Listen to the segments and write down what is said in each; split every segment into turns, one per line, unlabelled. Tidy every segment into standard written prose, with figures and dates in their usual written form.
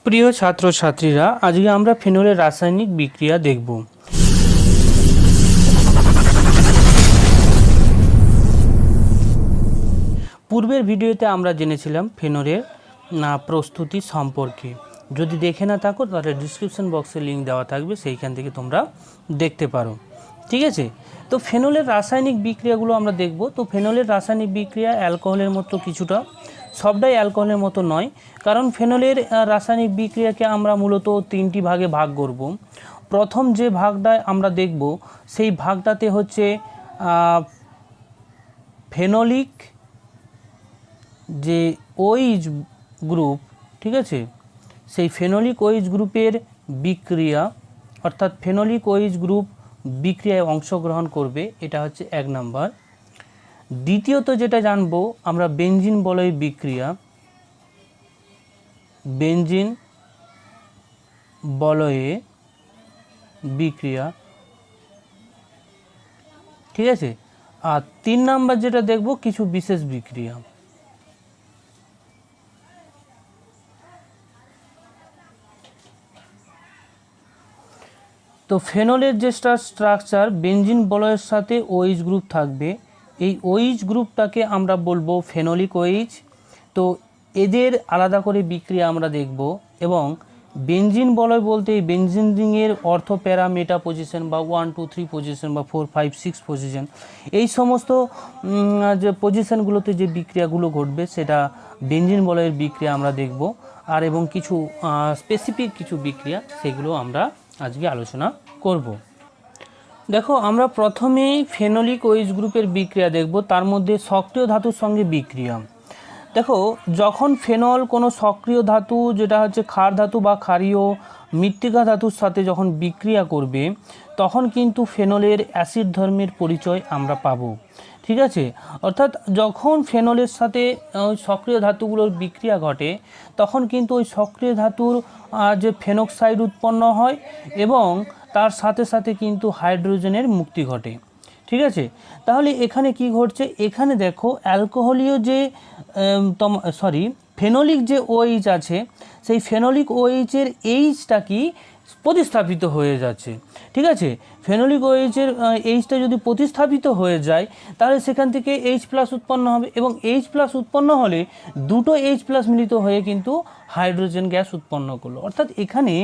প্রিয় ছাত্রছাত্রীরা, আজকে আমরা ফেনলের রাসায়নিক বিক্রিয়া দেখব। পূর্বের ভিডিওতে আমরা জেনেছিলাম ফেনলের প্রস্তুতি সম্পর্কে। যদি দেখে না থাকো তাহলে ডিসক্রিপশন বক্সে লিঙ্ক দেওয়া থাকবে, সেইখান থেকে তোমরা দেখতে পারো। ঠিক আছে, তো ফেনলের রাসায়নিক বিক্রিয়াগুলো আমরা দেখব। তো ফেনলের রাসায়নিক বিক্রিয়া অ্যালকোহলের মতো কিছুটা, সবটাই অ্যালকোহলের মতো নয়, কারণ ফেনলের রাসায়নিক বিক্রিয়াকে আমরা মূলত তিনটি ভাগে ভাগ করব। প্রথম যে ভাগটা আমরা দেখব সেই ভাগটাতে হচ্ছে ফেনলিক যে ওইচ গ্রুপ, ঠিক আছে, সেই ফেনলিক ওইচ গ্রুপের বিক্রিয়া, অর্থাৎ ফেনলিক ওইচ গ্রুপ বিক্রিয়ায় অংশগ্রহণ করবে, এটা হচ্ছে এক নাম্বার। দ্বিতীয়ত যেটা জানবো আমরা বেনজিন বলয় বিক্রিয়া, বেনজিন বলয়ে বিক্রিয়া, ঠিক আছে। আর তিন নাম্বার যেটা দেখব কিছু বিশেষ বিক্রিয়া। তো ফেনলের যে স্ট্রাকচার, বেনজিন বলয়ের সাথে ওইচ গ্রুপ থাকবে, এই ওইচ গ্রুপটাকে আমরা বলবো ফেনলিক ওইচ। তো এদের আলাদা করে বিক্রিয়া আমরা দেখব। এবং বেনজিন বলয় বলতে এই বেনজিন রিংয়ের অর্থ প্যারা মেটা পজিশন বা 1 2 3 পজিশন বা 4 5 6 পজিশন, এই সমস্ত যে পজিশনগুলোতে যে বিক্রিয়াগুলো ঘটবে সেটা বেনজিন বলয়ের বিক্রিয়া আমরা দেখব। আর এবং কিছু স্পেসিফিক কিছু বিক্রিয়া সেগুলো আমরা আজকে আলোচনা করব। দেখো, আমরা প্রথমেই ফেনলিক ওইচ গ্রুপের বিক্রিয়া দেখব, তার মধ্যে সক্রিয় ধাতুর সঙ্গে বিক্রিয়া। দেখো, যখন ফেনল কোনো সক্রিয় ধাতু, যেটা হচ্ছে ক্ষার ধাতু বা ক্ষারীয় মৃত্তিকা ধাতুর সাথে যখন বিক্রিয়া করবে, তখন কিন্তু ফেনলের অ্যাসিড ধর্মের পরিচয় আমরা পাবো। ঠিক আছে, অর্থাৎ যখন ফেনলের সাথে ওই সক্রিয় ধাতুগুলোর বিক্রিয়া ঘটে, তখন কিন্তু ওই সক্রিয় ধাতুর যে ফেনক্সাইড উৎপন্ন হয় এবং তার সাথে সাথে কিন্তু হাইড্রোজেনের মুক্তি ঘটে। ঠিক আছে, তাহলে এখানে কি ঘটছে, এখানে দেখো অ্যালকোহলীয় যে ফেনলিক যে ওইচ আছে, সেই ফেনলিক ওইচের এইচটা কি প্রতিস্থাপিত হয়ে যাচ্ছে। ঠিক আছে, ফেনলিক ওইচের এইচটা যদি প্রতিস্থাপিত হয়ে যায় তাহলে সেখান থেকে এইচ প্লাস উৎপন্ন হবে, এবং এইচ প্লাস উৎপন্ন হলে দুটো এইচ প্লাস মিলিত হয়ে কিন্তু হাইড্রোজেন গ্যাস উৎপন্ন করলো। অর্থাৎ এখানে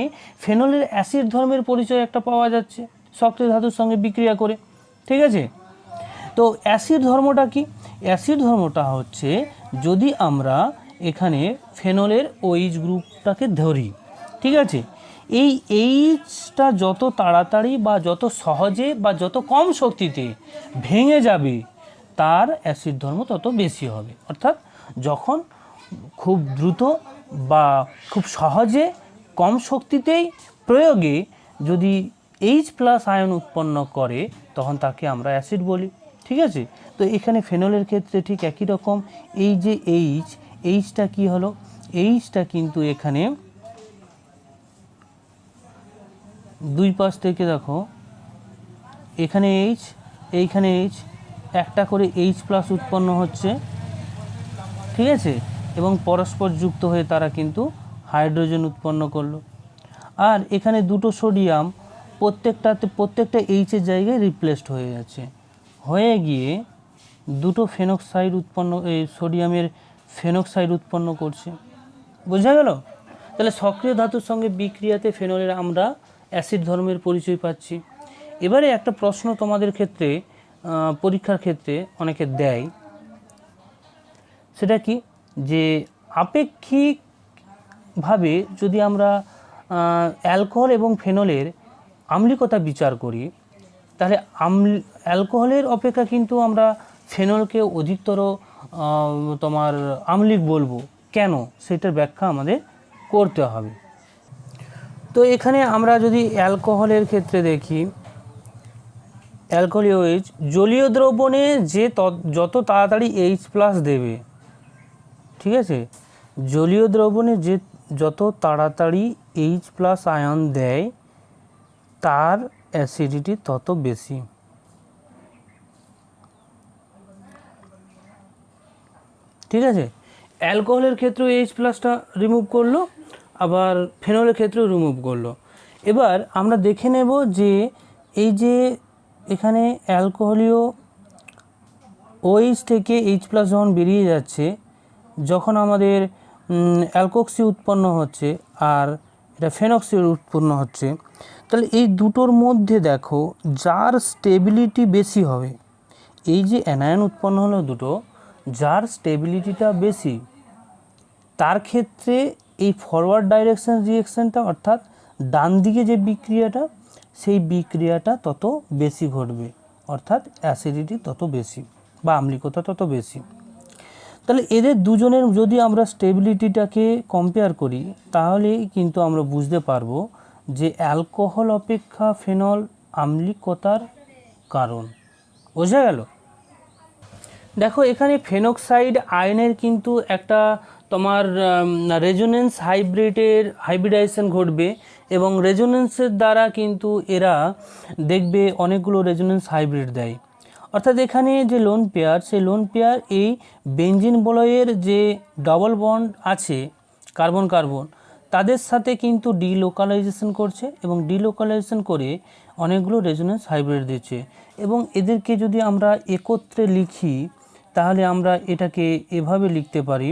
ফেনলের অ্যাসিড ধর্মের পরিচয় একটা পাওয়া যাচ্ছে সক্রিয় ধাতুর সঙ্গে বিক্রিয়া করে। ঠিক আছে, তো অ্যাসিড ধর্মটা কি? অ্যাসিড ধর্মটা হচ্ছে, যদি আমরা এখানে ফেনলের ওইচ গ্রুপটাকে ধরি, ঠিক আছে, এই এইচটা যত তাড়াতাড়ি বা যত সহজে বা যত কম শক্তিতে ভেঙে যাবে, তার অ্যাসিড ধর্ম তত বেশি হবে। অর্থাৎ যখন খুব দ্রুত বা খুব সহজে কম শক্তিতেই প্রয়োগে যদি এইচ প্লাস আয়ন উৎপন্ন করে, তখন তাকে আমরা অ্যাসিড বলি। ঠিক আছে, তো এখানে ফেনলের ক্ষেত্রে ঠিক একই রকম। এই যে এইচটা কি হলো, এইচটা কিন্তু এখানে দুই পাশ থেকে দেখো, এখানে এইচ, এইখানে এইচ, একটা করে এইচ প্লাস উৎপন্ন হচ্ছে। ঠিক আছে, এবং পরস্পর যুক্ত হয়ে তারা কিন্তু হাইড্রোজেন উৎপন্ন করলো। আর এখানে দুটো সোডিয়াম প্রত্যেকটা এইচের জায়গায় রিপ্লেসড হয়ে যাচ্ছে, হয়ে গিয়ে দুটো ফেনক্সাইড উৎপন্ন, এই সোডিয়ামের ফেনক্সাইড উৎপন্ন করছে। বোঝা গেল? তাহলে সক্রিয় ধাতুর সঙ্গে বিক্রিয়াতে ফেনলের আমরা অ্যাসিড ধর্মের পরিচয় পাচ্ছি। এবারে একটা প্রশ্ন তোমাদের ক্ষেত্রে, পরীক্ষার ক্ষেত্রে অনেকে দেয়, সেটা কি, যে আপেক্ষিকভাবে যদি আমরা অ্যালকোহল এবং ফেনলের আম্লিকতা বিচার করি, তাহলে অ্যালকোহলের অপেক্ষা কিন্তু আমরা ফেনলকে অধিকতর তোমার আম্লিক বলবো। কেন, সেটার ব্যাখ্যা আমাদের করতে হবে। তো এখানে আমরা যদি অ্যালকোহলের ক্ষেত্রে দেখি, অ্যালকোহলীয় এইচ জলীয় দ্রবণে যে যত তাড়াতাড়ি এইচ প্লাস দেবে, ঠিক আছে, জলীয় দ্রবণে যে যত তাড়াতাড়ি এইচ প্লাস আয়ন দেয়, তার অ্যাসিডিটি তত বেশি। ঠিক আছে, অ্যালকোহলের ক্ষেত্রে এইচ প্লাসটা রিমুভ করলো, আবার ফেনলের ক্ষেত্রেও রিমুভ করলো। এবার আমরা দেখে নেব যে এই যে এখানে অ্যালকোহলীয় OH থেকে H+ যখন বেরিয়ে যাচ্ছে, যখন আমাদের অ্যালকোক্সি উৎপন্ন হচ্ছে আর এটা ফেনক্সি উৎপন্ন হচ্ছে, তাহলে এই দুটোর মধ্যে দেখো যার স্টেবিলিটি বেশি হবে, এই যে অ্যানায়ন উৎপন্ন হলো দুটো, যার স্টেবিলিটিটা বেশি তার ক্ষেত্রে এই ফরওয়ার্ড ডাইরেকশন রিঅ্যাকশনটা অর্থাৎ ডান দিকে যে বিক্রিয়াটা, সেই বিক্রিয়াটা তত বেশি ঘটবে, অর্থাৎ অ্যাসিডিটি তত বেশি বা আম্লিকতা তত বেশি। তাহলে এদের দুজনের যদি আমরা স্টেবিলিটিটাকে কম্পেয়ার করি, তাহলেই কিন্তু আমরা বুঝতে পারবো যে অ্যালকোহল অপেক্ষা ফেনল আম্লিকতার কারণ। বোঝা গেল? দেখো এখানে ফেনক্সাইড আয়নের কিন্তু একটা তোমার রেজোনেন্স হাইব্রিডাইজেশন ঘটবে এবং রেজোনেন্সের দ্বারা কিন্তু এরা দেখবে অনেকগুলো রেজোনেন্স হাইব্রিড দেয়। অর্থাৎ এখানে যে লোন পেয়ার, সেই লোন পেয়ার এই বেঞ্জিন বলয়ের যে ডবল বন্ড আছে কার্বন কার্বন, তাদের সাথে কিন্তু ডিলোকালাইজেশন করছে এবং ডিলোকালাইজেশন করে অনেকগুলো রেজোনেন্স হাইব্রিড দিচ্ছে। এবং এদেরকে যদি আমরা একত্রে লিখি, তাহলে আমরা এটাকে এভাবে লিখতে পারি,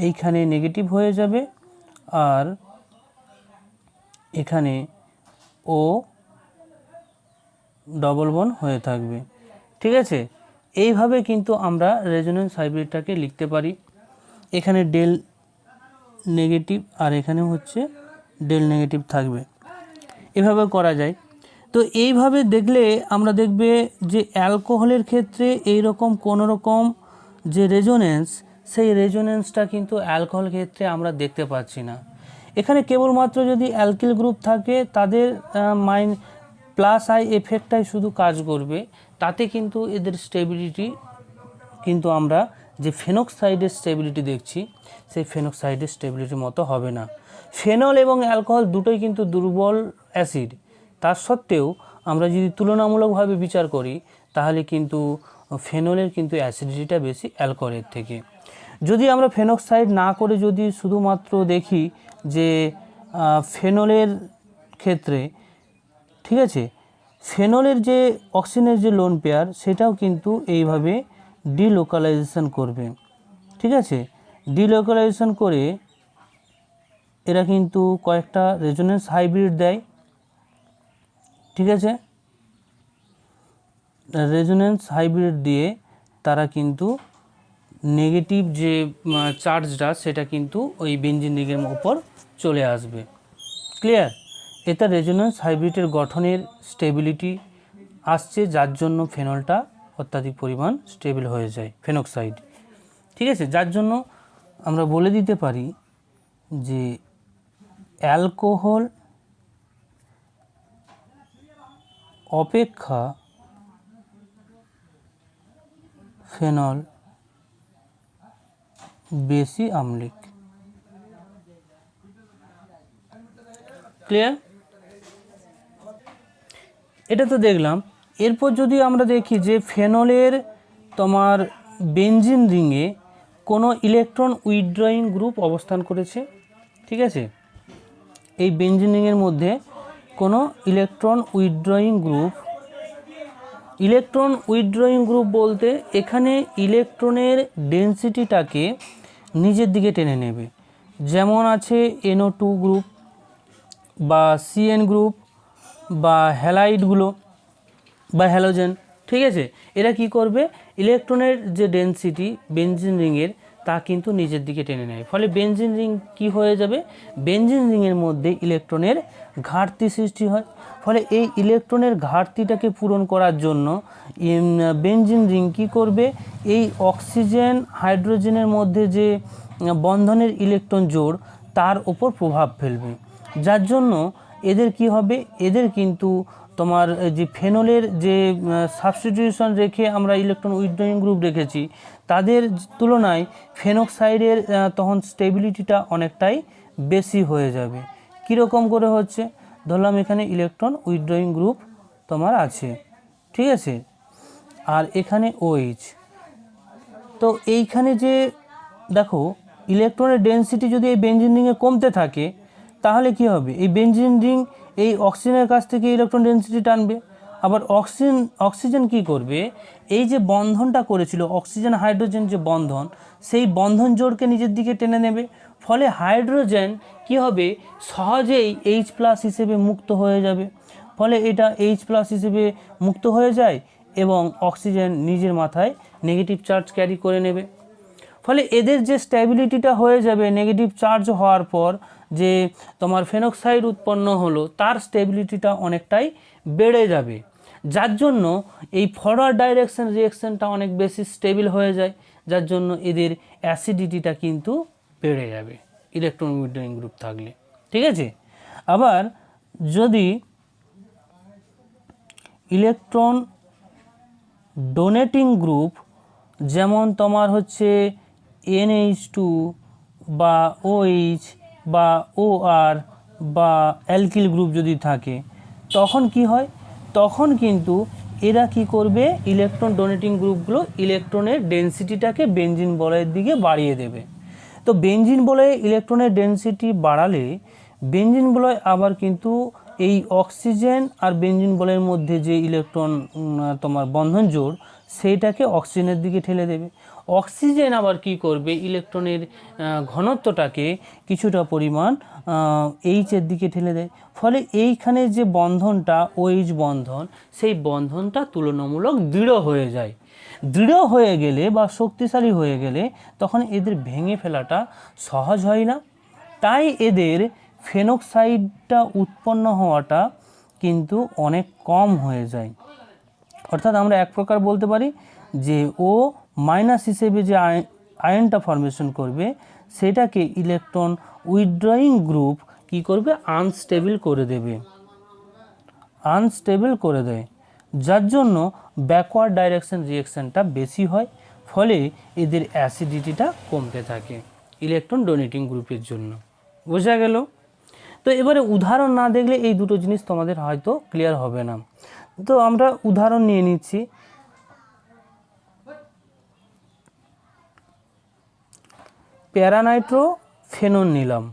এইখানে নেগেটিভ হয়ে যাবে আর এখানে ও ডবল বন্ড হয়ে থাকবে। ঠিক আছে, এইভাবে কিন্তু আমরা রেজোনেন্স হাইব্রিডটাকে লিখতে পারি। এখানে ডেল নেগেটিভ আর এখানে হচ্ছে ডেল নেগেটিভ থাকবে, এভাবে করা যায়। তো এইভাবে দেখলে আমরা দেখবে যে অ্যালকোহলের ক্ষেত্রে এই রকম কোনো রকম যে রেজোনেন্স, সেই রেজোনেন্সটা কিন্তু অ্যালকোহল ক্ষেত্রে আমরা দেখতে পাচ্ছি না। এখানে কেবলমাত্র যদি অ্যালকিল গ্রুপ থাকে, তাদের +I এফেক্টটাই শুধু কাজ করবে, তাতে কিন্তু এদের স্টেবিলিটি কিন্তু আমরা যে ফেনক্সাইডের স্টেবিলিটি দেখছি, সেই ফেনক্সাইডের স্টেবিলিটির মতো হবে না। ফেনল এবং অ্যালকোহল দুটোই কিন্তু দুর্বল অ্যাসিড, তার সত্ত্বেও আমরা যদি তুলনামূলকভাবে বিচার করি, তাহলে কিন্তু ফেনলের কিন্তু অ্যাসিডিটিটা বেশি অ্যালকোহলের থেকে। যদি আমরা ফেনক্সাইড না করে যদি শুধুমাত্র দেখি যে ফেনলের ক্ষেত্রে, ঠিক আছে, ফেনলের যে অক্সিজেনের যে লোন পেয়ার, সেটাও কিন্তু এইভাবে ডিলোকালাইজেশন করবে। ঠিক আছে, ডিলোকালাইজেশন করে এরা কিন্তু কয়েকটা রেজোনেন্স হাইব্রিড দেয়। ঠিক আছে, রেজোনেন্স হাইব্রিড দিয়ে তারা কিন্তু নেগেটিভ যে চার্জটা, সেটা কিন্তু ওই বেঞ্জিন রিংয়ের উপর চলে আসবে। ক্লিয়ার? এটা রেজোনেন্স হাইব্রিডের গঠনের স্টেবিলিটি আসছে, যার জন্য ফেনলটা অত্যাধিক পরিমাণ স্টেবল হয়ে যায়, ফেনক্সাইড। ঠিক আছে, যার জন্য আমরা বলে দিতে পারি যে অ্যালকোহল অপেক্ষা ফেনল বেশি আম্লিক। ক্লিয়ার? এটা তো দেখলাম। এরপর যদি আমরা দেখি যে ফেনলের তোমার বেঞ্জিন রিংয়ে কোনো ইলেকট্রন উইথড্রয়িং গ্রুপ অবস্থান করেছে। ঠিক আছে, এই বেঞ্জিন রিংয়ের মধ্যে কোনো ইলেকট্রন উইথড্রয়িং গ্রুপ বলতে এখানে ইলেকট্রনের ডেনসিটিটাকে নিজের দিকে টেনে নেবে। যেমন আছে NO2 গ্রুপ বা CN গ্রুপ বা হ্যালাইডগুলো বা হ্যালোজেন। ঠিক আছে, এরা কি করবে, ইলেকট্রনের যে ডেনসিটি বেঞ্জিন রিংয়ের, তা কিন্তু নিজের দিকে টেনে নেয়। ফলে বেঞ্জিন রিং কি হয়ে যাবে, বেঞ্জিন রিংয়ের মধ্যে ইলেকট্রনের ঘাটতি সৃষ্টি হয়। ফলে এই ইলেকট্রনের ঘাটতিটাকে পূরণ করার জন্য বেঞ্জিন রিং কী করবে, এই অক্সিজেন হাইড্রোজেনের মধ্যে যে বন্ধনের ইলেকট্রন জোড়, তার ওপর প্রভাব ফেলবে। যার জন্য এদের কি হবে, এদের কিন্তু তোমার যে ফেনলের যে সাবস্টিটিউশন রেখে আমরা ইলেকট্রন উইথড্রয়িং গ্রুপ রেখেছি, তাদের তুলনায় ফেনক্সাইডের তখন স্টেবিলিটিটা অনেকটাই বেশি হয়ে যাবে। কীরকম করে হচ্ছে, ধরলাম এখানে ইলেকট্রন উইথড্রয়িং গ্রুপ তোমার আছে, ঠিক আছে, আর এখানে OH। তো এইখানে যে দেখো ইলেকট্রনের ডেনসিটি যদি এই বেনজিন রিংয়ে কমতে থাকে তাহলে কি হবে, এই বেনজিন রিং এই অক্সিজেনের কাছ থেকে ইলেকট্রন ডেনসিটি টানবে। আবার অক্সিজেন কি করবে, এই যে বন্ধনটা করেছিল অক্সিজেন হাইড্রোজেন যে বন্ধন, সেই বন্ধন জোড়কে নিজের দিকে টেনে নেবে। ফলে হাইড্রোজেন কি হবে, সহজেই H+ হিসেবে মুক্ত হয়ে যাবে। ফলে এটা H+ হিসেবে মুক্ত হয়ে যায় এবং অক্সিজেন নিজের মাথায় নেগেটিভ চার্জ ক্যারি করে নেবে। ফলে এদের যে স্ট্যাবিলিটিটা হয়ে যাবে নেগেটিভ চার্জ হওয়ার পর যে তোমার ফেনক্সাইড উৎপন্ন হলো তার স্টেবিলিটিটা অনেকটাই বেড়ে যাবে, যার জন্য এই ফরওয়ার্ড ডাইরেকশন রিঅ্যাকশনটা অনেক বেশি স্টেবল হয়ে যায়, যার জন্য এদের অ্যাসিডিটিটা কিন্তু বেড়ে যাবে ইলেকট্রন উইথড্রয়িং গ্রুপ থাকলে। ঠিক আছে। আবার যদি ইলেকট্রন ডোনেটিং গ্রুপ যেমন তোমার হচ্ছে NH2 বা OH বা OR বা অ্যালকিল গ্রুপ যদি থাকে তখন কি হয়, তখন কিন্তু এরা কি করবে, ইলেকট্রন ডোনেটিং গ্রুপগুলো ইলেকট্রনের ডেনসিটিটাকে বেনজিন বলয়ের দিকে বাড়িয়ে দেবে। তো বেনজিন বলয়ে ইলেকট্রনের ডেনসিটি বাড়ালে বেনজিন বলয় আবার কিন্তু এই অক্সিজেন আর বেনজিন বলয়ের মধ্যে যে ইলেকট্রন তোমার বন্ধন জোড় সেইটাকে অক্সিজেনের দিকে ঠেলে দেবে। অক্সিজেন আবার কি করবে, ইলেকট্রনের ঘনত্বটাকে কিছুটা পরিমাণ এইচের দিকে ঠেলে দেয়। ফলে এইখানে যে বন্ধনটা OH বন্ধন, সেই বন্ধনটা তুলনামূলক দৃঢ় হয়ে যায়। দৃঢ় হয়ে গেলে বা শক্তিশালী হয়ে গেলে তখন এদের ভেঙে ফেলাটা সহজ হয় না, তাই এদের ফেনক্সাইডটা উৎপন্ন হওয়াটা কিন্তু অনেক কম হয়ে যায়। অর্থাৎ আমরা এক প্রকার বলতে পারি যে O- হিসেবে যে আয়নটা ফর্মেশন করবে সেটাকে ইলেকট্রন উইথড্রয়িং গ্রুপ কি করবে, আনস্টেবল করে দেবে, আনস্টেবল করে দেয়, যার জন্য ব্যাকওয়ার্ড ডাইরেকশন রিঅ্যাকশনটা বেশি হয়। ফলে এদের অ্যাসিডিটিটা কমতে থাকে ইলেকট্রন ডোনেটিং গ্রুপের জন্য। বোঝা গেল? তো এবারে উদাহরণ না দেখলে এই দুটো জিনিস তোমাদের হয়তো ক্লিয়ার হবে না। তো আমরা উদাহরণ নিয়ে নিচ্ছি। প্যারানাইট্রো ফেনন নিলাম,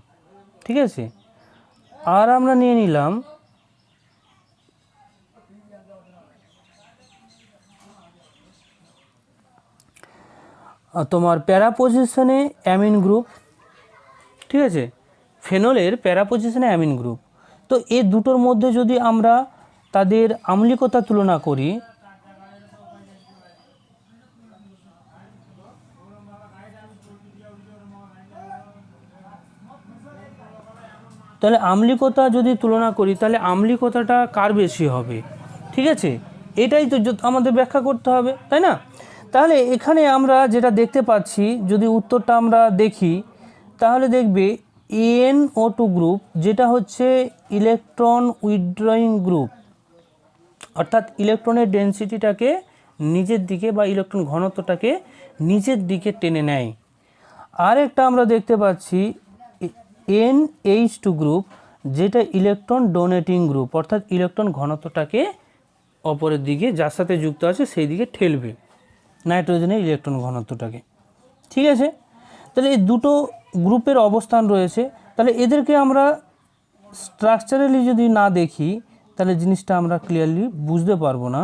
ঠিক আছে, আর আমরা নিয়ে নিলাম তোমার প্যারা পজিশনে অ্যামিন গ্রুপ, ঠিক আছে, ফেনলের প্যারা পজিশনে অ্যামিন গ্রুপ। তো এই দুটোর মধ্যে যদি আমরা তাদের আম্লিকতা তুলনা করি তাহলে আম্লিকতা যদি তুলনা করি তাহলে আম্লিকতাটা কার বেশি হবে, ঠিক আছে, এটাই তো আমাদের ব্যাখ্যা করতে হবে, তাই না? তাহলে এখানে আমরা যেটা দেখতে পাচ্ছি, যদি উত্তরটা আমরা দেখি তাহলে দেখবে NO2 গ্রুপ যেটা হচ্ছে ইলেকট্রন উইথড্রয়িং গ্রুপ, অর্থাৎ ইলেকট্রনের ডেনসিটিটাকে নিজের দিকে বা ইলেকট্রন ঘনত্বটাকে নিজের দিকে টেনে নেয়। আর একটা আমরা দেখতে পাচ্ছি NH2 গ্রুপ যেটা ইলেকট্রন ডোনেটিং গ্রুপ, অর্থাৎ ইলেকট্রন ঘনত্বটাকে অপরের দিকে যার সাথে যুক্ত আছে সেই দিকে ঠেলবে নাইট্রোজেনের ইলেকট্রন ঘনত্বটাকে। ঠিক আছে, তাহলে এই দুটো গ্রুপের অবস্থান রয়েছে। তাহলে এদেরকে আমরা স্ট্রাকচারালি যদি না দেখি তাহলে জিনিসটা আমরা ক্লিয়ারলি বুঝতে পারবো না।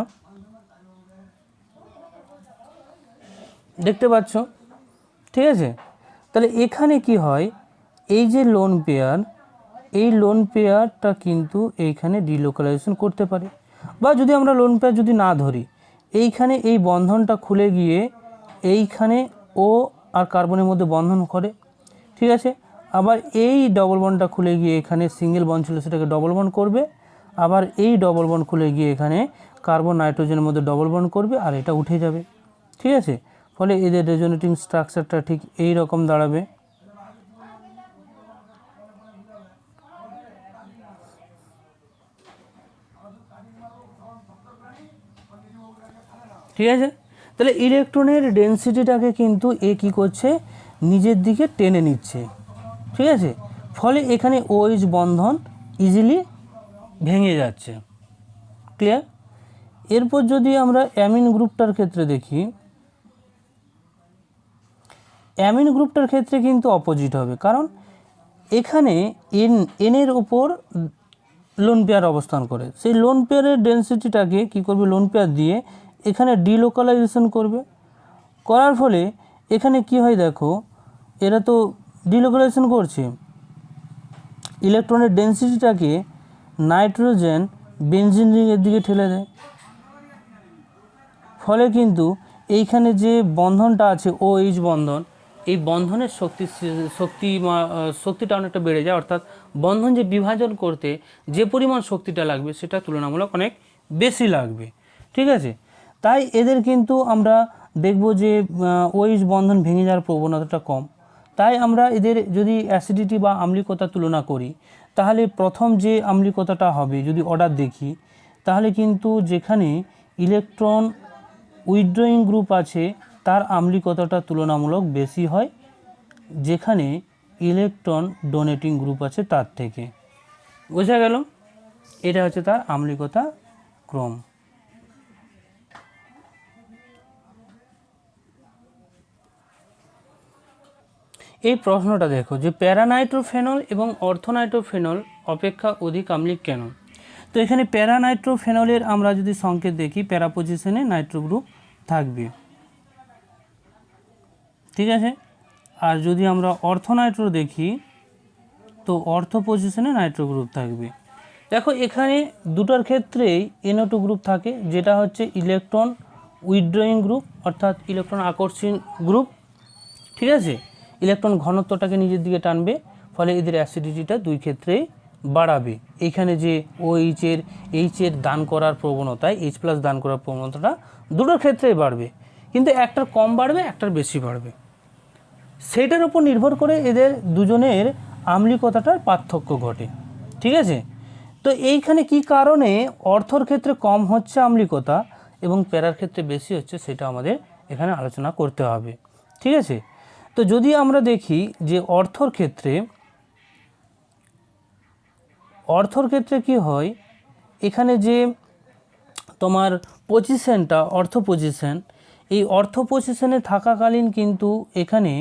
দেখতে পাচ্ছ? ঠিক আছে, তাহলে এখানে কি হয়, এই যে লোন পেয়ার, এই লোন পেয়ারটা কিন্তু এইখানে ডিলোকালাইজেশন করতে পারে, বা যদি আমরা লোন পেয়ার যদি না ধরি, এইখানে এই বন্ধনটা খুলে গিয়ে এইখানে ও আর কার্বনের মধ্যে বন্ধন করে, ঠিক আছে। আবার এই ডবল বন্ডটা খুলে গিয়ে এখানে সিঙ্গেল বন্ড ছিল সেটাকে ডবল বন্ড করবে, আবার এই ডবল বন্ড খুলে গিয়ে এখানে কার্বন নাইট্রোজেনের মধ্যে ডবল বন্ড করবে আর এটা উঠে যাবে, ঠিক আছে। ফলে এদের রেজোনেটিং স্ট্রাকচারটা ঠিক এই রকম দাঁড়াবে। ঠিক আছে, তাহলে ইলেকট্রনের ডেনসিটিটাকে কিন্তু এ কী করছে, নিজের দিকে টেনে নিচ্ছে, ঠিক আছে। ফলে এখানে OH বন্ধন ইজিলি ভেঙে যাচ্ছে। ক্লিয়ার? এরপর যদি আমরা অ্যামিন গ্রুপটার ক্ষেত্রে দেখি, অ্যামিন গ্রুপটার ক্ষেত্রে কিন্তু অপোজিট হবে, কারণ এখানে এনের উপর লোন পেয়ার অবস্থান করে, সেই লোন পেয়ারের ডেন্সিটিটাকে কী করবে, লোন পেয়ার দিয়ে এখানে ডিলোকালাইজেশন করবে, করার ফলে এখানে কি হয় দেখো, এরা তো ডিলোকালাইজেশন করছে, ইলেকট্রনের ডেন্সিটিটাকে নাইট্রোজেন বেনজিন রিংয়ের দিকে ঠেলে দেয়, ফলে কিন্তু এইখানে যে বন্ধনটা আছে OH বন্ধন, এই বন্ধনের শক্তিটা অনেকটা বেড়ে যায়, অর্থাৎ বন্ধন যে বিভাজন করতে যে পরিমাণ শক্তিটা লাগবে সেটা তুলনামূলক অনেক বেশি লাগবে, ঠিক আছে। তাই এদের কিন্তু আমরা দেখব যে OH বন্ধন ভেঙে যাওয়ার প্রবণতাটা কম। তাই আমরা এদের যদি অ্যাসিডিটি বা আম্লিকতা তুলনা করি, তাহলে প্রথম যে আম্লিকতাটা হবে যদি অর্ডার দেখি, তাহলে কিন্তু যেখানে ইলেকট্রন উইথড্রয়িং গ্রুপ আছে তার আম্লিকতাটা তুলনামূলক বেশি হয় যেখানে ইলেকট্রন ডোনেটিং গ্রুপ আছে তার থেকে। বোঝা গেল? এটা হচ্ছে তার আম্লিকতা ক্রম। এই প্রশ্নটা দেখো যে প্যারানাইট্রোফেনল এবং অর্থোনাইট্রোফেনল অপেক্ষা অধিক আম্লিক কেন? তো এখানে প্যারানাইট্রোফেনলের আমরা যদি সংকেত দেখি, প্যারা পজিশনে নাইট্রো গ্রুপ থাকবে, ঠিক আছে। আর যদি আমরা অর্থোনাইট্রো দেখি তো অর্থ পজিশনে নাইট্রো গ্রুপ থাকবে। দেখো এখানে দুটোর ক্ষেত্রেই NO2 গ্রুপ থাকে, যেটা হচ্ছে ইলেকট্রন উইথড্রয়িং গ্রুপ অর্থাৎ ইলেকট্রন আকর্ষণ গ্রুপ, ঠিক আছে। ইলেকট্রন ঘনত্বটাকে নিজের দিকে টানবে, ফলে এদের অ্যাসিডিটিটা দুই ক্ষেত্রেই বাড়াবে। এইখানে যে এইচের দান করার প্রবণতায় H+ দান করার প্রবণতাটা দুটোর ক্ষেত্রেই বাড়বে, কিন্তু একটার কম বাড়বে, একটার বেশি বাড়বে। সেটার উপর নির্ভর করে এদের দুজনের আম্লিকতাটার পার্থক্য ঘটে, ঠিক আছে। তো এইখানে কি কারণে অর্থর ক্ষেত্রে কম হচ্ছে আম্লিকতা এবং প্যারার ক্ষেত্রে বেশি হচ্ছে, সেটা আমাদের এখানে আলোচনা করতে হবে, ঠিক আছে। তো যদি আমরা দেখি যে অর্থর ক্ষেত্রে কি হয়, এখানে যে তোমার পজিশনটা অর্থ পজিশন, এই অর্থ পজিশনে থাকাকালীন কিন্তু এখানে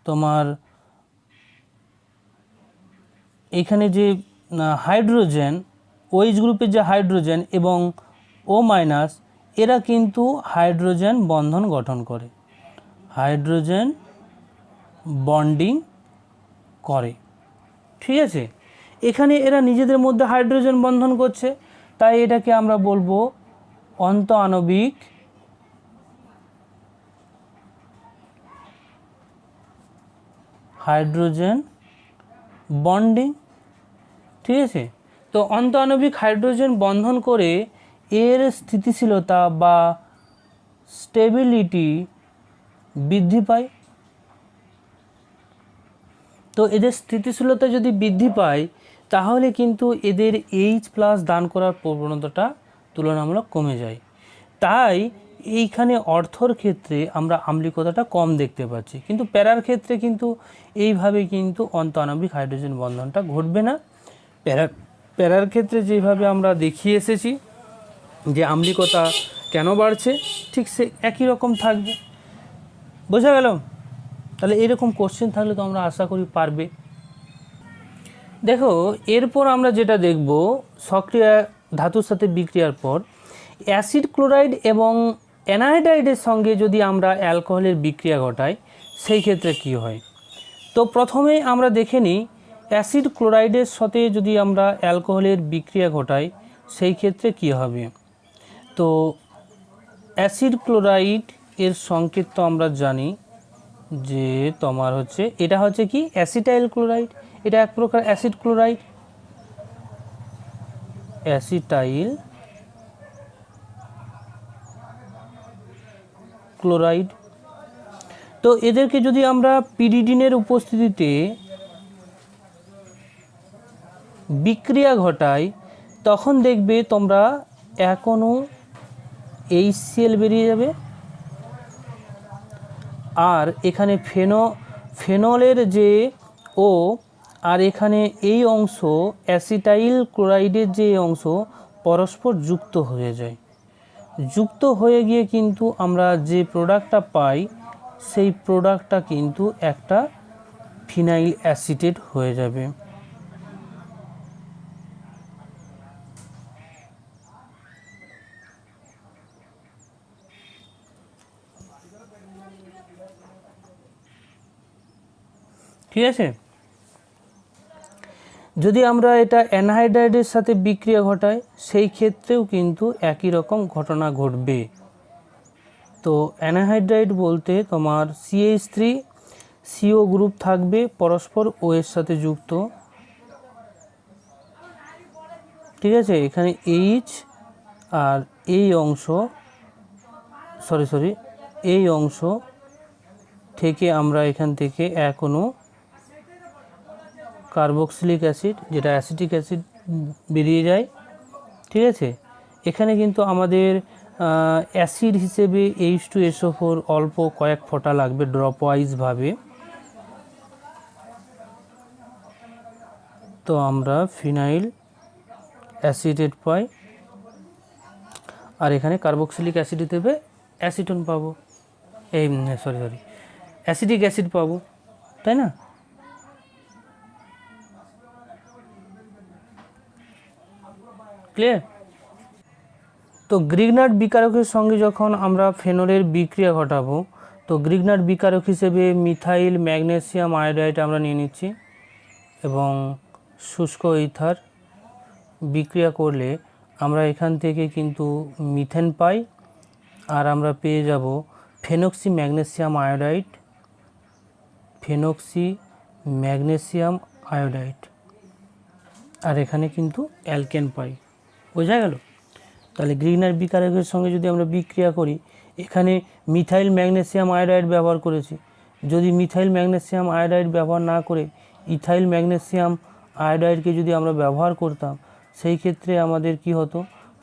তোমার এখানে যে হাইড্রোজেন OH গ্রুপের যে হাইড্রোজেন এবং O- এরা কিন্তু হাইড্রোজেন বন্ধন গঠন করে, হাইড্রোজেন বন্ডিং করে, ঠিক আছে। এখানে এরা নিজেদের মধ্যে হাইড্রোজেন বন্ধন করছে, তাই এটাকে আমরা বলবো অন্তঃআণবিক হাইড্রোজেন বন্ডিং, ঠিক আছে। তো অন্তঃআণবিক হাইড্রোজেন বন্ধন করে এর স্থিতিশীলতা বা স্টেবিলিটি বৃদ্ধি পায়। তো এদের স্থিতিশীলতা যদি বৃদ্ধি পায় তাহলে কিন্তু এদের H+ দান করার প্রবণতাটা তুলনামূলক কমে যায়। তাই এইখানে অর্থর ক্ষেত্রে আমরা আম্লিকতাটা কম দেখতে পাচ্ছি, কিন্তু প্যারার ক্ষেত্রে কিন্তু এইভাবে কিন্তু অন্তঃআণবিক হাইড্রোজেন বন্ধনটা ঘটবে না। প্যারার ক্ষেত্রে যেভাবে আমরা দেখিয়ে এসেছি যে আম্লিকতা কেন বাড়ছে, ঠিক সে একই রকম থাকবে। বোঝা গেল? তাহলে এরকম কোশ্চেন থাকলে তো আমরা আশা করি পারবে। দেখো এরপর আমরা যেটা দেখব, সক্রিয় ধাতুর সাথে বিক্রিয়ার পর অ্যাসিড ক্লোরাইড এবং অ্যানাহাইড্রাইডের সঙ্গে যদি আমরা অ্যালকোহলের বিক্রিয়া ঘটাই সেই ক্ষেত্রে কি হয়। তো প্রথমে আমরা দেখে নিই অ্যাসিড ক্লোরাইডের সাথে যদি আমরা অ্যালকোহলের বিক্রিয়া ঘটাই সেই ক্ষেত্রে কি হবে। তো অ্যাসিড ক্লোরাইড এর সংকেত তো আমরা জানি যে তোমার হচ্ছে এটা হচ্ছে কি অ্যাসিটাইল ক্লোরাইড, এটা এক প্রকার অ্যাসিড ক্লোরাইড, অ্যাসিটাইল ক্লোরাইড। তো এদেরকে যদি আমরা পিরিডিনের উপস্থিতিতে বিক্রিয়া ঘটাই তখন দেখবে তোমরা এক অণু HCl বেরিয়ে যাবে, আর এখানে ফেনলের যে ও আর এখানে এই অংশ অ্যাসিটাইল ক্লোরাইডের যে অংশ পরস্পর যুক্ত হয়ে যায়। যুক্ত হয়ে গিয়ে কিন্তু আমরা যে প্রোডাক্টটা পাই সেই প্রোডাক্টটা কিন্তু একটা ফিনাইল অ্যাসিটেট হয়ে যাবে। ঠিক আছে, যদি আমরা এটা অ্যানহাইড্রাইডের সাথে বিক্রিয়া ঘটাই সেই ক্ষেত্রেও কিন্তু একই রকম ঘটনা ঘটবে। তো অ্যানহাইড্রাইড বলতে তোমার CH3 CO গ্রুপ থাকবে পরস্পর O এর সাথে যুক্ত। ঠিক আছে, এখানে H আর এই অংশ এই অংশ থেকে আমরা এখান থেকে এক অণু কার্বক্সিলিক অ্যাসিড, যেটা অ্যাসিটিক অ্যাসিড, বেরিয়ে যায়। ঠিক আছে, এখানে কিন্তু আমাদের অ্যাসিড হিসেবে H2SO4 অল্প কয়েক ফোঁটা লাগবে ড্রপ ওয়াইজভাবে। তো আমরা ফিনাইল অ্যাসিটেট পাই, আর এখানে কার্বক্সিলিক অ্যাসিড হিসেবে অ্যাসিটন পাবো, এই অ্যাসিটিক অ্যাসিড পাবো, তাই না? ক্লিয়ার? তো গ্রিগনার্ড বিকারকের সঙ্গে যখন আমরা ফেনলের বিক্রিয়া ঘটাবো, তো গ্রিগনার্ড বিকারক হিসেবে মিথাইল ম্যাগনেসিয়াম আয়োডাইড আমরা নিয়ে নিচ্ছি, এবং শুষ্ক ইথার বিক্রিয়া করলে আমরা এখান থেকে কিন্তু মিথেন পাই, আর আমরা পেয়ে যাব ফেনক্সি ম্যাগনেসিয়াম আয়োডাইড, আর এখানে কিন্তু অ্যালকেন পাই। বোঝা গেল? তাহলে গ্রিগনার্ড বিকারকের সঙ্গে যদি আমরা বিক্রিয়া করি, এখানে মিথাইল ম্যাগনেসিয়াম আয়োডাইড ব্যবহার করেছি। যদি মিথাইল ম্যাগনেসিয়াম আয়োডাইড ব্যবহার না করে ইথাইল ম্যাগনেসিয়াম আয়োডাইডকে যদি আমরা ব্যবহার করতাম, সেই ক্ষেত্রে আমাদের কি হতো?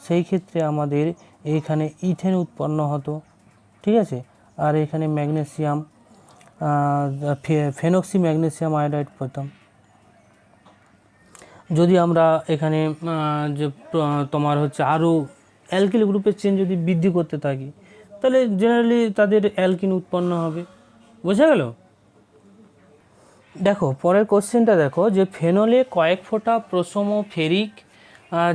সেই ক্ষেত্রে আমাদের এইখানে ইথেন উৎপন্ন হতো। ঠিক আছে, আর এখানে ম্যাগনেসিয়াম ফেনক্সি ম্যাগনেসিয়াম আয়োডাইড পেতাম। যদি আমরা এখানে যে তোমার হচ্ছে আরও অ্যালকিল গ্রুপের চেন যদি বৃদ্ধি করতে থাকি, তাহলে জেনারেলি তাদের অ্যালকিন উৎপন্ন হবে। বোঝা গেল? দেখো পরের কোশ্চেনটা দেখো, যে ফেনলে কয়েক ফোঁটা প্রশম ফেরিক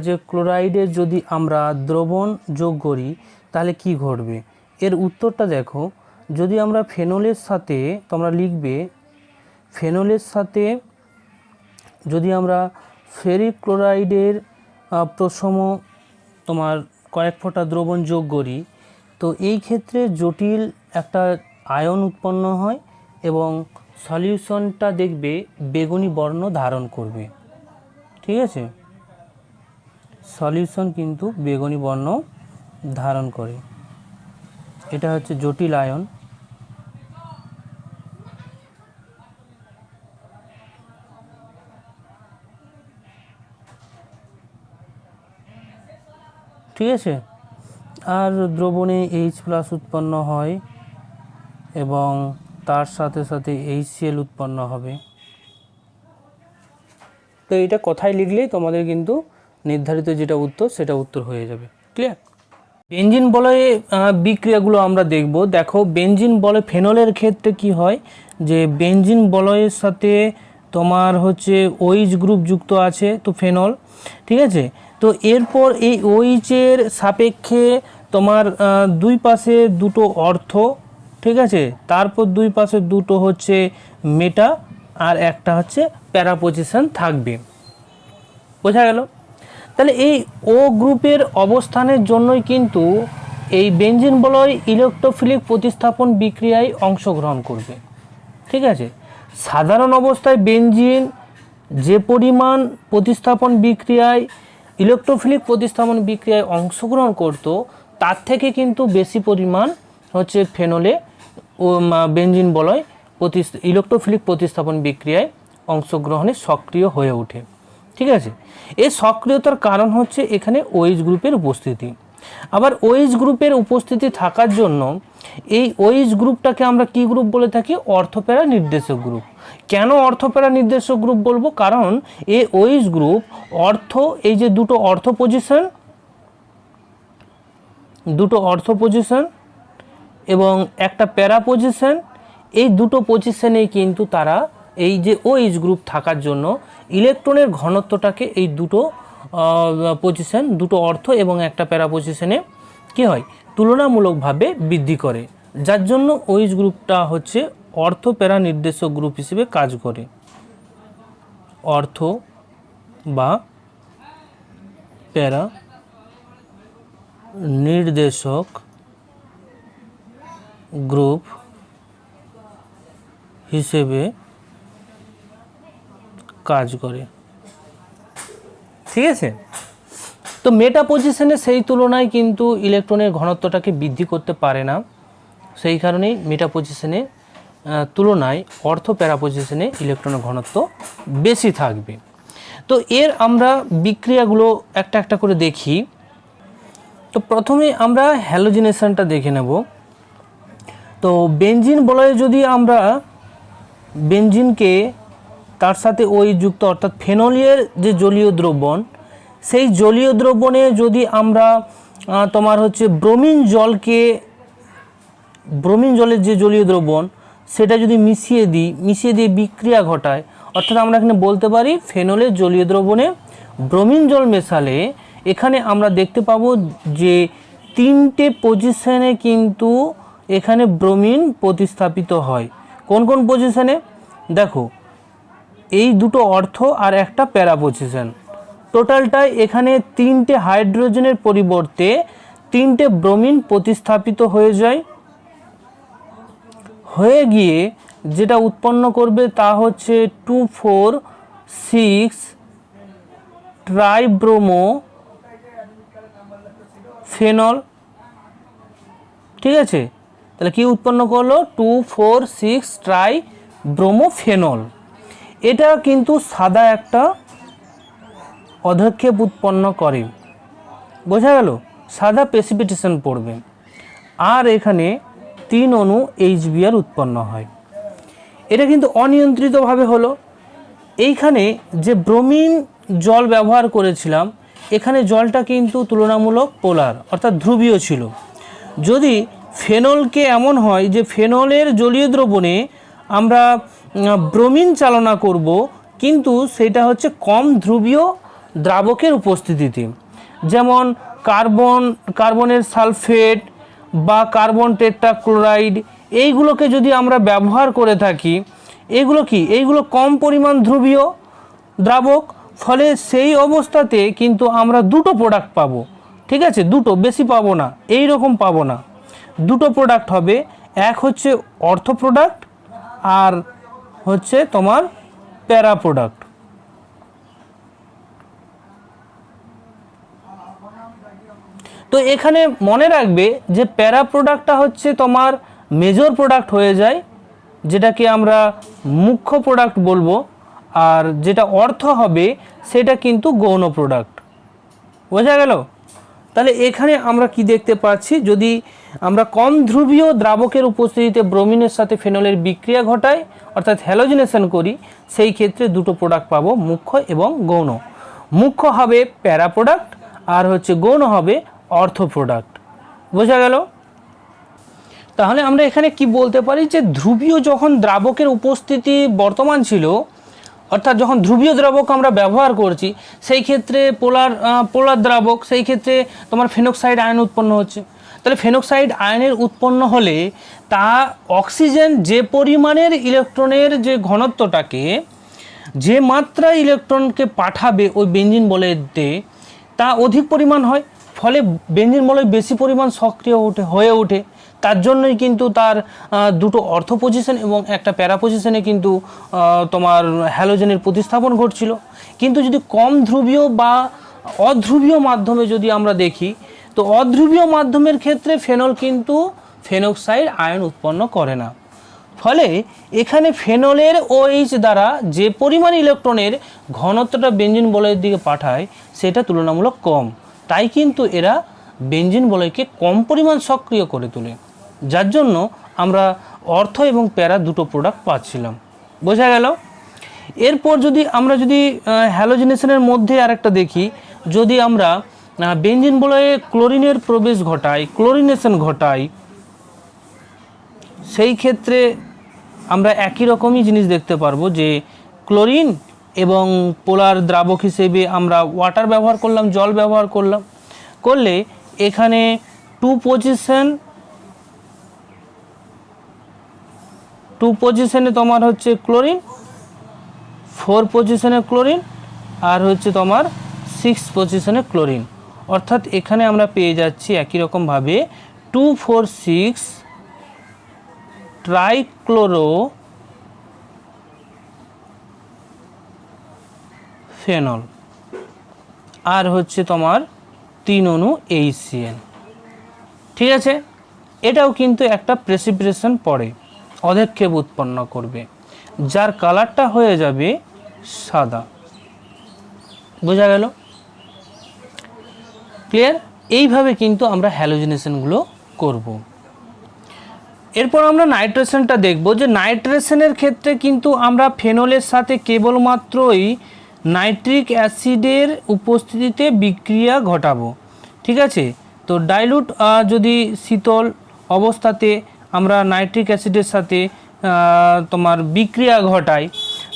যে ক্লোরাইডের যদি আমরা দ্রবণ যোগ করি তাহলে কি ঘটবে? এর উত্তরটা দেখো, যদি আমরা ফেনলের সাথে, তোমরা লিখবে ফেনলের সাথে যদি আমরা ফেরিক ক্লোরাইডের প্রশম তোমার কয়েক ফোঁটা দ্রবণ যোগ করি, তো এই ক্ষেত্রে জটিল একটা আয়ন উৎপন্ন হয় এবং সলিউশনটা দেখবে বেগুনি বর্ণ ধারণ করবে। ঠিক আছে, সলিউশন কিন্তু বেগুনি বর্ণ ধারণ করে, এটা হচ্ছে জটিল আয়ন। ঠিক আছে, আর দ্রবণে H+ উৎপন্ন হয় এবং তার সাথে সাথে HCl উৎপন্ন হবে। তো এটা কথায় লিখলেই তোমাদের কিন্তু নির্ধারিত যেটা উত্তর সেটা উত্তর হয়ে যাবে। ক্লিয়ার? বেনজিন বলয়ে বিক্রিয়াগুলো আমরা দেখব। দেখো বেনজিন বলয় ফেনলের ক্ষেত্রে কি হয়, যে বেনজিন বলয়ের সাথে তোমার হচ্ছে OH গ্রুপ যুক্ত আছে, তো ফেনল। ঠিক আছে, তো এরপর এই OH-এর সাপেক্ষে তোমার দুই পাশে দুটো অর্থ, ঠিক আছে, তারপর দুই পাশে দুটো হচ্ছে মেটা আর একটা হচ্ছে প্যারা পজিশন থাকবে। বোঝা গেল? তাহলে এই O গ্রুপের অবস্থানের জন্যই কিন্তু এই বেনজিন বলয় ইলেকট্রোফিলিক প্রতিস্থাপন বিক্রিয়ায় অংশগ্রহণ করবে। ঠিক আছে, সাধারণ অবস্থায় বেনজিন যে পরিমাণ প্রতিস্থাপন বিক্রিয়ায় ইলেকট্রোফিলিক প্রতিস্থাপন বিক্রিয়ায় অংশগ্রহণ করত, তার থেকে কিন্তু বেশি পরিমাণ হচ্ছে ফেনলে ও বেনজিন বলয় ইলেকট্রোফিলিক প্রতিস্থাপন বিক্রিয়ায় অংশগ্রহণে সক্রিয় হয়ে ওঠে। ঠিক আছে, এই সক্রিয়তার কারণ হচ্ছে এখানে OH গ্রুপের উপস্থিতি। আবার OH গ্রুপের উপস্থিতি থাকার জন্য এই OH গ্রুপটাকে আমরা কি গ্রুপ বলে থাকি? অর্থপ্যারা নির্দেশক গ্রুপ। কেন অর্থপ্যারা নির্দেশক গ্রুপ বলবো? কারণ এই OH গ্রুপ এই যে দুটো অর্থ পজিশন এবং একটা প্যারা পজিশন এই দুটো পজিশনেই কিন্তু তারা এই যে OH গ্রুপ থাকার জন্য ইলেকট্রনের ঘনত্বটাকে এই দুটো পজিশন, দুটো অর্থ এবং একটা প্যারা পজিশনে কী হয়, তুলনামূলকভাবে বৃদ্ধি করে, যার জন্য OH গ্রুপটা হচ্ছে অর্থ প্যারা নির্দেশক গ্রুপ হিসেবে কাজ করে। অর্থ বা প্যারা নির্দেশক গ্রুপ হিসেবে কাজ করে, ঠিক আছে। তো মেটা পজিশনে সেই তুলনায় কিন্তু ইলেকট্রনের ঘনত্বটাকে বৃদ্ধি করতে পারে না, সেই কারণেই মেটা পজিশনে তুলনায় অর্থ প্যারা পজিশনে ইলেকট্রনের ঘনত্ব বেশি থাকবে। তো এর আমরা বিক্রিয়াগুলো একটা একটা করে দেখি। তো প্রথমে আমরা হ্যালোজিনেশনটা দেখে নেব। তো বেনজিন বলয়ে যদি আমরা বেনজিনকে তার সাথে OH যুক্ত অর্থাৎ ফেনলের যে জলীয় দ্রবণ, সেই জলীয় দ্রবণে যদি আমরা তোমার হচ্ছে ব্রোমিন জলের যে জলীয় দ্রবণ সেটা যদি মিশিয়ে দিয়ে বিক্রিয়া ঘটায়, অর্থাৎ আমরা এখানে বলতে পারি ফেনলের জলীয় দ্রবণে ব্রোমিন জল মেশালে এখানে আমরা দেখতে পাবো যে 3টে পজিশনে কিন্তু এখানে ব্রোমিন প্রতিস্থাপিত হয়। কোন কোন পজিশনে দেখো, এই দুটো অর্থ আর একটা প্যারা পজিশন, টোটালটাই এখানে 3টে হাইড্রোজেনের পরিবর্তে 3টে ব্রোমিন প্রতিস্থাপিত হয়ে গিয়ে যেটা উৎপন্ন করবে তা হচ্ছে 2,4,6 ট্রাইব্রোমো ফেনল, ঠিক আছে। তাহলে কি উৎপন্ন করলো, 2,4,6 ট্রাইব্রোমোফেনল। এটা কিন্তু সাদা একটা অধক্ষেপ উৎপন্ন করে, বোঝা গেল, সাদা প্রেসিপিটেশন পড়বে, আর এখানে 3 অণু HBr উৎপন্ন হয়। এটা কিন্তু অনিয়ন্ত্রিতভাবে হলো। এইখানে যে ব্রোমিন জল ব্যবহার করেছিলাম, এখানে জলটা কিন্তু তুলনামূলক পোলার অর্থাৎ ধ্রুবীয় ছিল। যদি ফেনলকে এমন হয় যে ফেনলের জলীয় দ্রবণে আমরা ব্রোমিন চালনা করব, কিন্তু সেটা হচ্ছে কম ধ্রুবীয় দ্রাবকের উপস্থিতিতে, যেমন কার্বনের সালফেট বা কার্বন টেট্রাক্লোরাইড, এইগুলোকে যদি আমরা ব্যবহার করে থাকি, এইগুলো কম পরিমাণ ধ্রুবীয় দ্রাবক, ফলে সেই অবস্থাতে কিন্তু আমরা দুটো প্রোডাক্ট পাবো, ঠিক আছে, দুটো, বেশি পাবো না, এই রকম পাবো না, দুটো প্রোডাক্ট হবে, এক হচ্ছে অর্থ প্রোডাক্ট আর হচ্ছে তোমার প্যারা প্রোডাক্ট। তো এখানে মনে রাখবে যে প্যারা প্রোডাক্টটা হচ্ছে তোমার মেজর প্রোডাক্ট হয়ে যায়, যেটাকে আমরা মুখ্য প্রোডাক্ট বলবো, আর যেটা অর্থ হবে সেটা কিন্তু গৌণ প্রোডাক্ট, বোঝা গেল। তাহলে এখানে আমরা কি দেখতে পাচ্ছি, যদি আমরা কম ধ্রুবীয় দ্রাবকের উপস্থিতিতে ব্রোমিনের সাথে ফেনলের বিক্রিয়া ঘটাই অর্থাৎ হ্যালোজিনেশন করি, সেই ক্ষেত্রে দুটো প্রোডাক্ট পাবো, মুখ্য এবং গৌণ। মুখ্য হবে প্যারা প্রোডাক্ট আর হচ্ছে গৌণ হবে অর্থ প্রোডাক্ট, বোঝা গেল। তাহলে আমরা এখানে কি বলতে পারি যে ধ্রুবীয় যখন দ্রাবকের উপস্থিতি বর্তমান ছিল, অর্থাৎ যখন ধ্রুবীয় দ্রাবক আমরা ব্যবহার করছি, সেই ক্ষেত্রে পোলার দ্রাবক, সেই ক্ষেত্রে তোমার ফেনক্সাইড আয়ন উৎপন্ন হচ্ছে। তাহলে ফেনক্সাইড আয়নের উৎপন্ন হলে তা অক্সিজেন যে পরিমাণের ইলেকট্রনের যে ঘনত্বটাকে, যে মাত্রায় ইলেকট্রনকে পাঠাবে ওই বেনজিন বলয়েতে, তা অধিক পরিমাণ হয়, ফলে বেনজিন বলয় বেশি পরিমাণ সক্রিয় হয়ে ওঠে। তার জন্যই কিন্তু তার দুটো অর্থ পজিশন এবং একটা প্যারা পজিশনে কিন্তু তোমার হ্যালোজেনের প্রতিস্থাপন ঘটছিল। কিন্তু যদি কম ধ্রুবীয় বা অধ্রুবীয় মাধ্যমে যদি আমরা দেখি, তো অধ্রুবীয় মাধ্যমের ক্ষেত্রে ফেনল কিন্তু ফেনক্সাইড আয়ন উৎপন্ন করে না, ফলে এখানে ফেনলের OH দ্বারা যে পরিমাণ ইলেকট্রনের ঘনত্বটা বেনজিন বলয়ের দিকে পাঠায় সেটা তুলনামূলক কম, তাই কিন্তু এরা বেনজিন বলয়কে কম পরিমাণ সক্রিয় করে তোলে, যার জন্য আমরা অর্থ এবং প্যারা দুটো প্রোডাক্ট পাচ্ছিলাম, বোঝা গেল। এরপর আমরা যদি হ্যালোজিনেশনের মধ্যে আরেকটা দেখি, যদি আমরা বেনজিন বলয়ে ক্লোরিনের প্রবেশ ঘটাই, ক্লোরিনেশন ঘটাই, সেই ক্ষেত্রে আমরা একই রকমই জিনিস দেখতে পারবো যে ক্লোরিন এবং পোলার দ্রাবক হিসেবে আমরা ওয়াটার ব্যবহার করলাম, জল ব্যবহার করলে এখানে 2 পজিশনে তোমার হচ্ছে ক্লোরিন, 4 পজিশনে ক্লোরিন, আর হচ্ছে তোমার 6 পজিশনে ক্লোরিন। অর্থাৎ এখানে আমরা পেয়ে যাচ্ছি একই রকমভাবে 2,4,6 ট্রাইক্লোরো ফেনল, আর হচ্ছে তোমার 3 অণু HCl। ঠিক আছে, এটাও কিন্তু একটা প্রেসিপিটেশন পড়ে, অধক্ষেপ উৎপন্ন করবে, যার কালারটা হয়ে যাবে সাদা। বোঝা গেল? ক্লিয়ার? এইভাবে কিন্তু আমরা হ্যালোজেনেশনগুলো করব। এরপর আমরা নাইট্রেশনটা দেখব, যে নাইট্রেশনের ক্ষেত্রে কিন্তু আমরা ফেনলের সাথে কেবলমাত্রই নাইট্রিক অ্যাসিডের উপস্থিতিতে বিক্রিয়া ঘটাবো। ঠিক আছে, তো ডাইলুট যদি শীতল অবস্থাতে আমরা নাইট্রিক অ্যাসিডের সাথে তোমার বিক্রিয়া ঘটাই,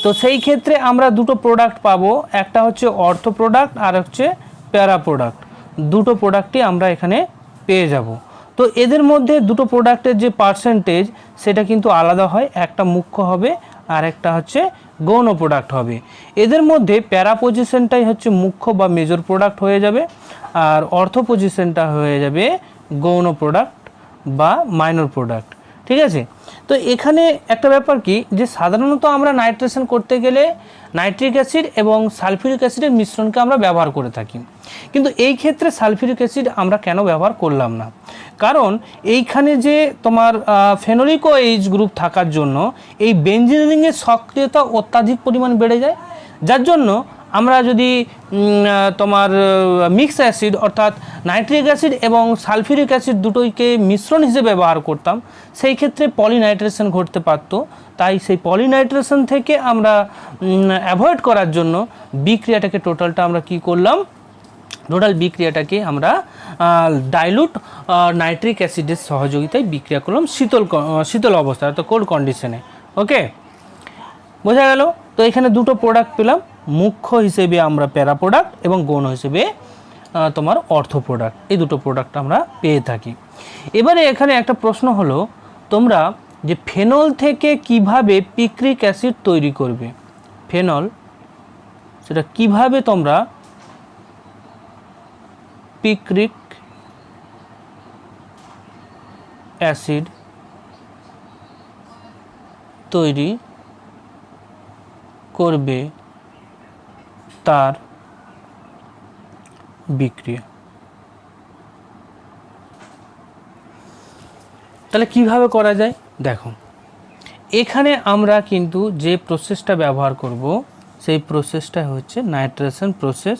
তো সেই ক্ষেত্রে আমরা দুটো প্রোডাক্ট পাবো, একটা হচ্ছে অর্থ প্রোডাক্ট আর হচ্ছে প্যারা প্রোডাক্ট। দুটো প্রোডাক্টই আমরা এখানে পেয়ে যাব। তো এদের মধ্যে দুটো প্রোডাক্টের যে পার্সেন্টেজ সেটা কিন্তু আলাদা হয়, একটা মুখ্য হবে আর একটা হচ্ছে গৌণ প্রোডাক্ট হবে। এদের মধ্যে প্যারা পজিশনটাই হচ্ছে মুখ্য বা মেজর প্রোডাক্ট হয়ে যাবে, আর অর্থ পজিশনটা হয়ে যাবে গৌণ প্রোডাক্ট বা মাইনর প্রোডাক্ট। ঠিক আছে, তো এখানে একটা ব্যাপার কি, যে সাধারণত আমরা নাইট্রেশন করতে গেলে নাইট্রিক অ্যাসিড এবং সালফিউরিক অ্যাসিডের মিশ্রণকে আমরা ব্যবহার করে থাকি, কিন্তু এই ক্ষেত্রে সালফিউরিক অ্যাসিড আমরা কেন ব্যবহার করলাম না? কারণ এইখানে যে তোমার ফেনোলিক OH গ্রুপ থাকার জন্য এই বেঞ্জিন রিংয়ের সক্রিয়তা অত্যাধিক পরিমাণ বেড়ে যায়, যার জন্য আমরা যদি তোমার মিক্স অ্যাসিড অর্থাৎ নাইট্রিক অ্যাসিড এবং সালফিউরিক অ্যাসিড দুটোইকে মিশ্রণ হিসেবে ব্যবহার করতাম, সেই ক্ষেত্রে পলিনাইট্রেশন ঘটতে পারত। তাই সেই পলিনাইট্রেশন থেকে আমরা অ্যাভয়েড করার জন্য বিক্রিয়াটাকে টোটালটা আমরা কি করলাম, টোটাল বিক্রিয়াটাকে আমরা ডাইলুট নাইট্রিক অ্যাসিডের সহযোগিতায় বিক্রিয়া করলাম শীতল অবস্থায়, অর্থাৎ কোল্ড কন্ডিশনে। ওকে, বোঝা গেল? তো এখানে দুটো প্রোডাক্ট পেলাম, মুখ্য হিসেবে আমরা প্যারা প্রোডাক্ট এবং গৌণ হিসেবে তোমার অর্থ প্রোডাক্ট, এই দুটো প্রোডাক্ট আমরা পেয়ে থাকি। এবারে এখানে একটা প্রশ্ন হলো, তোমরা যে ফেনল থেকে কিভাবে পিক্রিক অ্যাসিড তৈরি করবে, ফেনল সেটা কিভাবে তোমরা পিক্রিক অ্যাসিড তৈরি করবে তার বিক্রিয়া। তাহলে কিভাবে করা যায় দেখো, এখানে আমরা কিন্তু যে প্রসেসটা ব্যবহার করব সেই প্রসেসটা হচ্ছে নাইট্রেশন প্রসেস।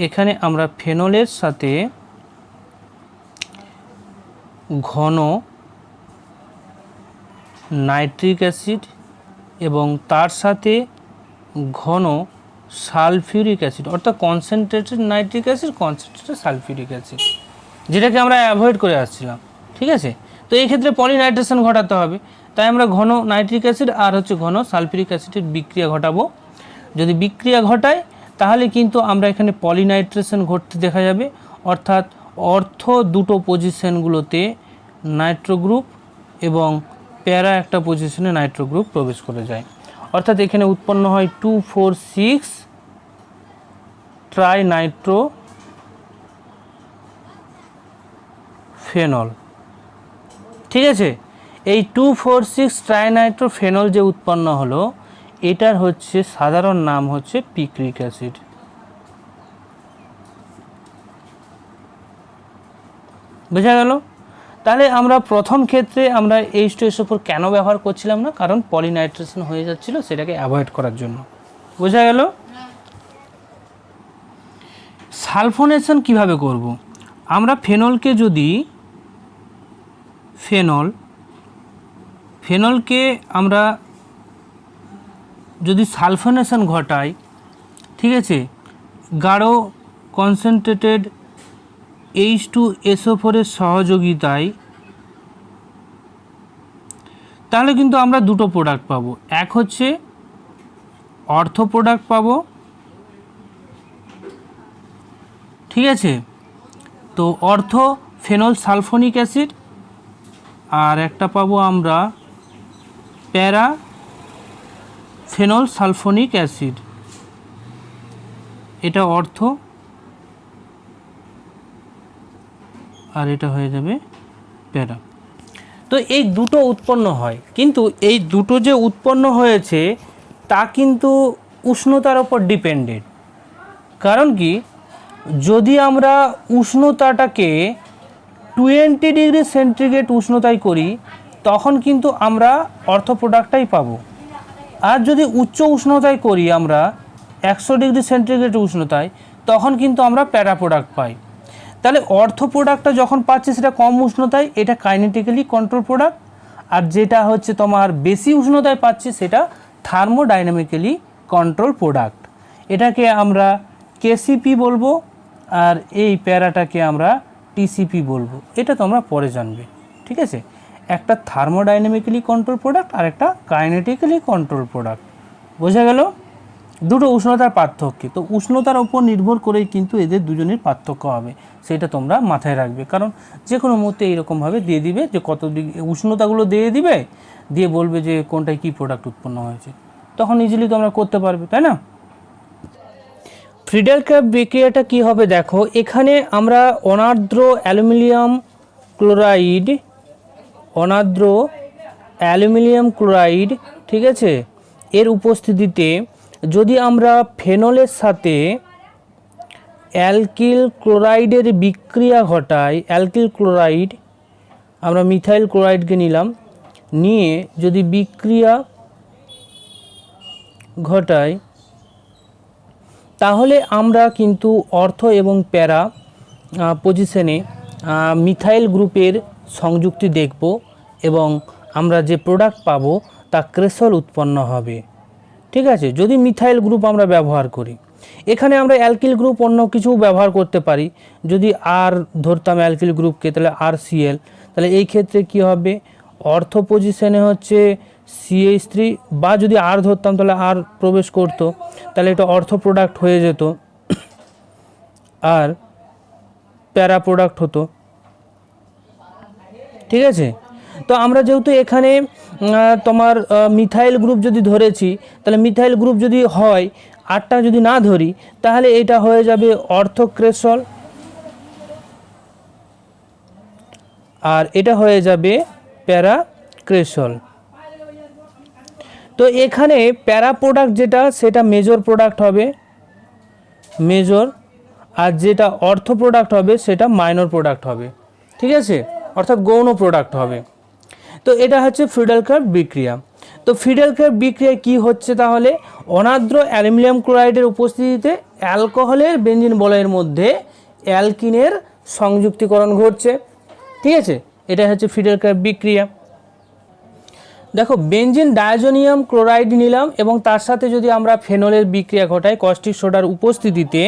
এখানে আমরা ফেনলের সাথে ঘন নাইট্রিক অ্যাসিড এবং তার সাথে ঘন সালফিউরিক অ্যাসিড, অর্থাৎ concentrated nitric acid, concentrated sulphuric acid, যেটাকে আমরা অ্যাভয়েড করে আসছিলাম। ঠিক আছে, তো এই ক্ষেত্রে পলিনাইট্রেশন ঘটাতে হবে, তাই আমরা ঘন নাইট্রিক অ্যাসিড আর হচ্ছে ঘন সালফিউরিক অ্যাসিডের বিক্রিয়া ঘটাবো। যদি বিক্রিয়া ঘটায় তাহলে কিন্তু আমরা এখানে পলিনাইট্রেশন ঘটতে দেখা যাবে, অর্থাৎ অর্থ দুটো পজিশনগুলোতে নাইট্রো গ্রুপ এবং প্যারা একটা পজিশনে নাইট্রো গ্রুপ প্রবেশ করে যায়। অর্থাৎ এখানে উৎপন্ন হয় 2,4,6 ট্রাইনাইট্রো ফেনল। ঠিক আছে, এই 2,4,6 ট্রাইনাইট্রো ফেনল যে উৎপন্ন হলো, এটার হচ্ছে সাধারণ নাম হচ্ছে পিক্রিক অ্যাসিড। বোঝা গেল? তাহলে আমরা প্রথম ক্ষেত্রে আমরা H2SO4 কেন ব্যবহার করছিলাম না, কারণ পলিনাইট্রেশন হয়ে যাচ্ছিল, সেটাকে অ্যাভয়েড করার জন্য। বোঝা গেল? সালফোনেশন কিভাবে করব? আমরা ফেনলকে যদি ফেনলকে আমরা যদি সালফোনেশন ঘটাই, ঠিক আছে, গাঢ় কনসেন্ট্রেটেড H2SO4 এর সহযোগিতায়, তাহলে কিন্তু আমরা দুটো প্রোডাক্ট পাবো, এক হচ্ছে অর্থো প্রোডাক্ট পাবো, ঠিক আছে। তো অর্থো ফেনল সালফোনিক অ্যাসিড, আর একটা পাবো আমরা প্যারা ফেনল সালফোনিক অ্যাসিড, এটা অর্থ আর এটা হয়ে যাবে প্যারা। তো এই দুটো উৎপন্ন হয়, কিন্তু এই দুটো যে উৎপন্ন হয়েছে তা কিন্তু উষ্ণতার ওপর ডিপেন্ডেন্ট। কারণ কি, যদি আমরা উষ্ণতাটাকে 20 ডিগ্রি সেন্টিগ্রেড উষ্ণতায় করি তখন কিন্তু আমরা অর্থ প্রোডাক্টটাই পাবো, আর যদি উচ্চ উষ্ণতায় করি আমরা 100 ডিগ্রি সেন্টিগ্রেড উষ্ণতায় তখন কিন্তু আমরা প্যারা প্রোডাক্ট পাই। তাহলে অর্থ প্রোডাক্টটা যখন পাচ্ছি সেটা কম উষ্ণতায়, এটা কাইনেটিক্যালি কন্ট্রোল প্রোডাক্ট, আর যেটা হচ্ছে তোমার বেশি উষ্ণতায় পাচ্ছি সেটা থার্মোডাইনামিক্যালি কন্ট্রোল প্রোডাক্ট। এটাকে আমরা কেসিপি বলবো, আর এই প্যারাটাকে আমরা টিসিপি বলবো। এটা তোমরা পরে জানবে, ঠিক আছে। একটা থার্মোডাইনামিক্যালি কন্ট্রোল প্রোডাক্ট আর একটা কাইনেটিক্যালি কন্ট্রোল প্রোডাক্ট, বোঝা গেল? দুটো উষ্ণতার পার্থক্য, তো উষ্ণতার উপর নির্ভর করেই কিন্তু এদের দুজনের পার্থক্য হবে, সেটা তোমরা মাথায় রাখবে। কারণ যে কোনো মুহূর্তে এইরকমভাবে দিয়ে দিবে যে কত ডিগ্রি উষ্ণতাগুলো দিয়ে দিবে, দিয়ে বলবে যে কোনটায় কী প্রোডাক্ট উৎপন্ন হয়েছে, তখন ইজিলি তোমরা করতে পারবে, তাই না? ফ্রিডেল ক্র্যাফট বিক্রিয়াটা কী হবে দেখো, এখানে আমরা অনার্দ্র অ্যালুমিনিয়াম ক্লোরাইড, ঠিক আছে, এর উপস্থিতিতে যদি আমরা ফেনলের সাথে অ্যালকিল ক্লোরাইডের বিক্রিয়া ঘটাই, অ্যালকিল ক্লোরাইড আমরা মিথাইল ক্লোরাইডকে নিলাম, নিয়ে যদি বিক্রিয়া ঘটাই তাহলে আমরা কিন্তু অর্থ এবং প্যারা পজিশনে মিথাইল গ্রুপের সংযুক্তি দেখব এবং আমরা যে প্রোডাক্ট পাবো তা ক্রেসল উৎপন্ন হবে, ঠিক আছে, যদি মিথাইল গ্রুপ আমরা ব্যবহার করি। এখানে আমরা অ্যালকিল গ্রুপ অন্য কিছু ব্যবহার করতে পারি, যদি আর ধরতাম অ্যালকিল গ্রুপকে তাহলে RCl, তাহলে এই ক্ষেত্রে কি হবে, অর্থ পজিশনে হচ্ছে CH3, বা যদি আর ধরতাম তাহলে আর প্রবেশ করতো, তাহলে এটা অর্থ প্রোডাক্ট হয়ে যেত আর প্যারা প্রোডাক্ট হতো, ঠিক আছে। তো আমরা যেহেতু এখানে তোমার মিথাইল গ্রুপ যদি ধরেছি, তাহলে মিথাইল গ্রুপ যদি হয়, আরটা যদি না ধরি তাহলে এটা হয়ে যাবে অর্থক্রেসল, আর এটা হয়ে যাবে প্যারাক্রেসল। তো এখানে প্যারা প্রোডাক্ট যেটা সেটা মেজর প্রোডাক্ট হবে, মেজর, আর যেটা অর্থ প্রোডাক্ট হবে সেটা মাইনর প্রোডাক্ট হবে, ঠিক আছে, অর্থাৎ গৌণ প্রোডাক্ট হবে। তো এটা হচ্ছে ফ্রিডেল ক্র্যাফট বিক্রিয়া। তো ফ্রিডেল ক্র্যাফট বিক্রিয়ায় কী হচ্ছে তাহলে, অনার্দ্র অ্যালুমিনিয়াম ক্লোরাইডের উপস্থিতিতে অ্যালকোহলের বেঞ্জিন বলয়ের মধ্যে অ্যালকিনের সংযুক্তিকরণ ঘটছে, ঠিক আছে, এটা হচ্ছে ফ্রিডেল ক্র্যাফট বিক্রিয়া। দেখো বেঞ্জিন ডায়াজোনিয়াম ক্লোরাইড নিলাম এবং তার সাথে যদি আমরা ফেনলের বিক্রিয়া ঘটাই কস্টিক সোডার উপস্থিতিতে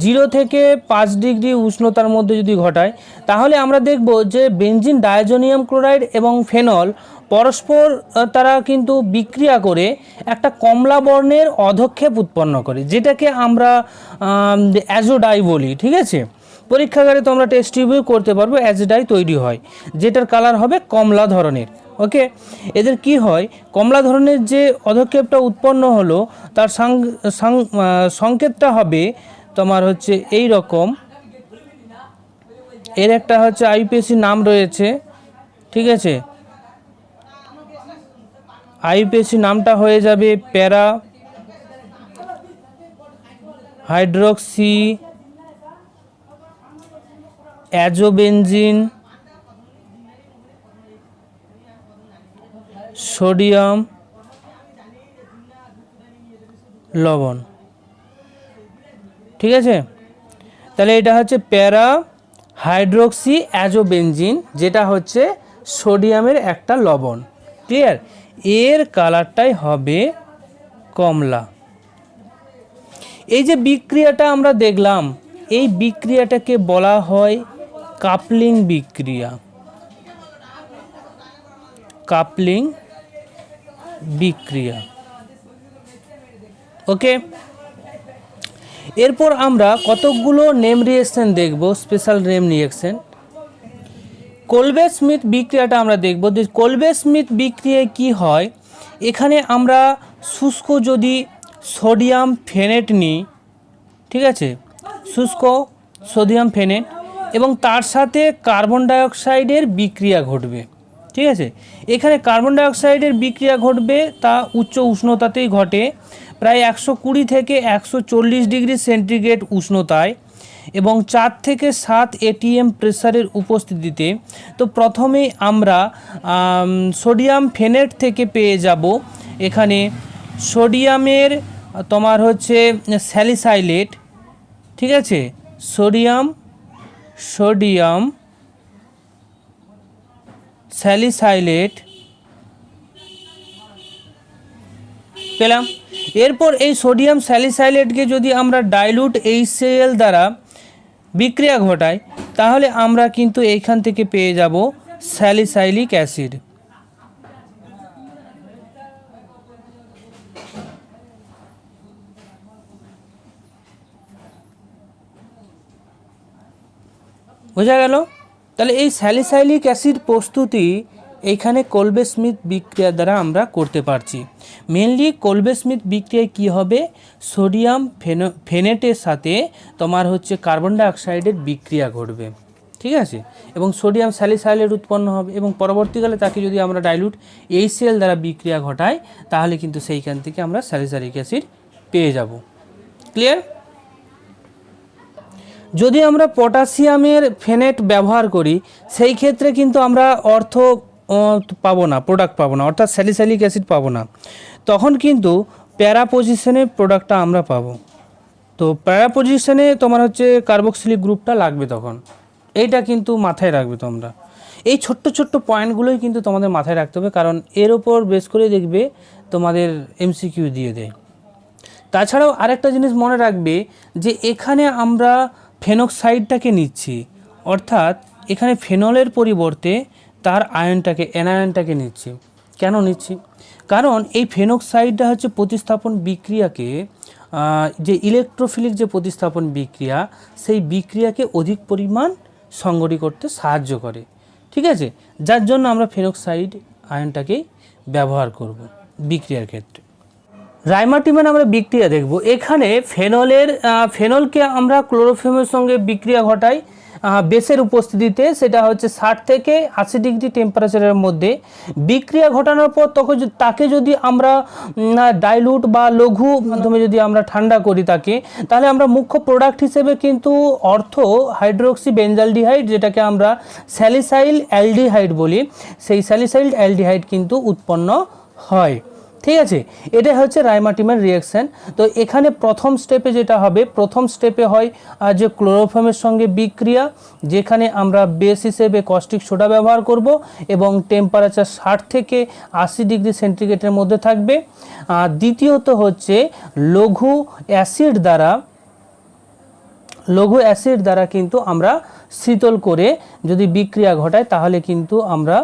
0 থেকে 5 ডিগ্রি উষ্ণতার মধ্যে যদি ঘটায়, তাহলে আমরা দেখব যে বেঞ্জিন ডায়াজোনিয়াম ক্লোরাইড এবং ফেনল পরস্পর তারা কিন্তু বিক্রিয়া করে একটা কমলা বর্ণের অধক্ষেপ উৎপন্ন করে, যেটাকে আমরা অ্যাজোডাই বলি, ঠিক আছে। পরীক্ষাগারে তোমরা টেস্ট টিউবে করতে পারবো, অ্যাজোডাই তৈরি হয় যেটার কালার হবে কমলা ধরনের, ওকে। এদের কি হয়, কমলা ধরনের যে অধক্ষেপটা উৎপন্ন হলো তার সংকেতটা হবে তোমার হচ্ছে এই রকম, এর একটা হচ্ছে আইপিএসি নাম রয়েছে, ঠিক আছে, আইপিএসি নামটা হয়ে যাবে প্যারা হাইড্রক্সি অ্যাজোবেনজিন সোডিয়াম লবণ, ঠিক আছে। তাহলে এটা হচ্ছে প্যারা হাইড্রক্সি অ্যাজোবেনজিন, যেটা হচ্ছে সোডিয়ামের একটা লবণ, ক্লিয়ার। এর কালারটাই হবে কমলা। এই যে বিক্রিয়াটা আমরা দেখলাম, এই বিক্রিয়াটাকে বলা হয় কাপলিং বিক্রিয়া। কাপলিং বিক্রিয়া। ওকে, এরপর আমরা কতকগুলো নেম রিঅ্যাকশন দেখব, special name reaction. Kolbe Schmitt বিক্রিয়াটা আমরা দেখব যে কোলবে স্মিথ বিক্রিয়ায় কি হয়। এখানে আমরা শুষ্ক যদি সোডিয়াম ফেনেট নিই, ঠিক আছে, শুষ্ক সোডিয়াম ফেনেট এবং তার সাথে কার্বন ডাইঅক্সাইডের বিক্রিয়া ঘটবে, ঠিক আছে। এখানে কার্বন ডাইঅক্সাইডের বিক্রিয়া ঘটবে, তা উচ্চ উষ্ণতাতেই ঘটে, প্রায় 120 থেকে 140 ডিগ্রি সেন্টিগ্রেড উষ্ণতায় এবং 4 থেকে 7 ATM প্রেসারের উপস্থিতিতে। তো প্রথমেই আমরা সোডিয়াম ফেনেট থেকে পেয়ে যাব এখানে সোডিয়ামের তোমার হচ্ছে স্যালিসাইলেট, ঠিক আছে, সোডিয়াম স্যালিসাইলেট পেলাম। এরপর এই সোডিয়াম স্যালিসাইলেটকে যদি আমরা ডাইলুট HCl দ্বারা বিক্রিয়া ঘটাই তাহলে আমরা কিন্তু এইখান থেকে পেয়ে যাব স্যালিসাইলিক অ্যাসিড। বোঝা গেল? তাহলে এই স্যালিসাইলিক অ্যাসিড প্রস্তুতি এইখানে কোলবে স্মিথ বিক্রিয়া দ্বারা আমরা করতে পারছি। মেনলি কোলবে স্মিথ বিক্রিয়ায় কী হবে, সোডিয়াম ফেনেটের সাথে তোমার হচ্ছে কার্বন ডাইঅক্সাইডের বিক্রিয়া ঘটবে, ঠিক আছে, এবং সোডিয়াম স্যালিসাইলেট উৎপন্ন হবে এবং পরবর্তীকালে তাকে যদি আমরা ডাইলুট HCl দ্বারা বিক্রিয়া ঘটাই তাহলে কিন্তু সেইখান থেকে আমরা স্যালিসাইলিক অ্যাসিড পেয়ে যাব। ক্লিয়ার? যদি আমরা পটাশিয়ামের ফেনেট ব্যবহার করি সেই ক্ষেত্রে কিন্তু আমরা অর্থ পাবো না, প্রোডাক্ট পাবো না, অর্থাৎ স্যালিসাইলিক অ্যাসিড পাবো না, তখন কিন্তু প্যারা পজিশনে প্রোডাক্টটা আমরা পাবো। তো প্যারা পজিশনে তোমার হচ্ছে কার্বক্সিলিক গ্রুপটা লাগবে তখন, এইটা কিন্তু মাথায় রাখবে তোমরা। এই ছোট্ট ছোট্ট পয়েন্টগুলোই কিন্তু তোমাদের মাথায় রাখতে হবে, কারণ এর ওপর বেস করে দেখবে তোমাদের MCQ দিয়ে দেয়। তাছাড়াও আরেকটা জিনিস মনে রাখবে যে এখানে আমরা ফেনক্সাইডটাকে নিচ্ছি, অর্থাৎ এখানে ফেনলের পরিবর্তে তার আয়নটাকে অ্যানায়নটাকে নিচ্ছি। কেন নিচ্ছি? কারণ এই ফেনক্সাইডটা হচ্ছে প্রতিস্থাপন বিক্রিয়াকে, যে ইলেকট্রোফিলিক যে প্রতিস্থাপন বিক্রিয়া, সেই বিক্রিয়াকে অধিক পরিমাণ সংগঠিত করতে সাহায্য করে, ঠিক আছে, যার জন্য আমরা ফেনক্সাইড আয়নটাকেই ব্যবহার করব বিক্রিয়ার ক্ষেত্রে। রাইমাটিমেন আমরা বিক্রিয়া দেখব। এখানে ফেনলকে আমরা ক্লোরোফর্মের সঙ্গে বিক্রিয়া ঘটাই বেসের উপস্থিতিতে, সেটা হচ্ছে 60 থেকে 80 ডিগ্রি টেম্পারেচারের মধ্যে। বিক্রিয়া ঘটানোর পর তখন তাকে যদি আমরা ডাইলুট বা লঘু মাধ্যমে যদি আমরা ঠান্ডা করি তাকে, তাহলে আমরা মুখ্য প্রোডাক্ট হিসেবে কিন্তু হাইড্রোক্সি বেঞ্জালডিহাইড, যেটাকে আমরা স্যালিসাইল অ্যালডিহাইড বলি, সেই স্যালিসাইল অ্যালডিহাইড কিন্তু উৎপন্ন হয়, ঠিক আছে। এটা হচ্ছে রাইমাটিমেন রিঅ্যাকশন। তো এখানে প্রথম স্টেপে যেটা হবে, প্রথম স্টেপে হয় যে ক্লোরোফর্মের সঙ্গে বিক্রিয়া, যেখানে আমরা বেস হিসেবে কস্টিক সোডা ব্যবহার করব এবং টেম্পারেচার 60 থেকে 80 ডিগ্রি সেন্টিগ্রেডের মধ্যে থাকবে। দ্বিতীয়ত হচ্ছে লঘু অ্যাসিড দ্বারা কিন্তু আমরা শীতল করে যদি বিক্রিয়া ঘটাই তাহলে কিন্তু আমরা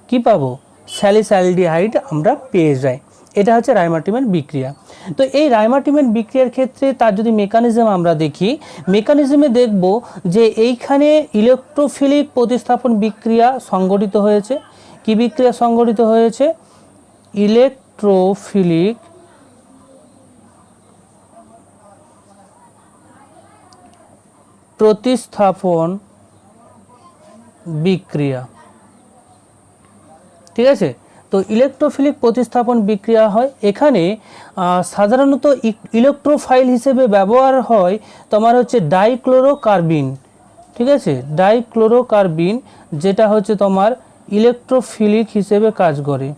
কি পাবো, স্যালিসাইলডিহাইড আমরা পেয়ে যাই। এটা হচ্ছে রাইমাটিমেন বিক্রিয়া। তো এই রাইমাটিমেন বিক্রিয়ার ক্ষেত্রে তার যদি মেকানিজম আমরা দেখি, মেকানিজমে দেখব যে এইখানে ইলেকট্রোফিলিক প্রতিস্থাপন বিক্রিয়া সংঘটিত হয়েছে। কি বিক্রিয়া সংঘটিত হয়েছে? ইলেকট্রোফিলিক প্রতিস্থাপন বিক্রিয়া, ঠিক আছে। তো ইলেকট্রোফিলিক প্রতিস্থাপন বিক্রিয়া হয়। এখানে সাধারণত ইলেকট্রোফাইল হিসেবে ব্যবহার হয় তোমার হচ্ছে ডাইক্লোরোকার্বিন, ঠিক আছে, ডাইক্লোরোকার্বিন, যেটা হচ্ছে তোমার ইলেকট্রোফিলিক হিসেবে কাজ করে।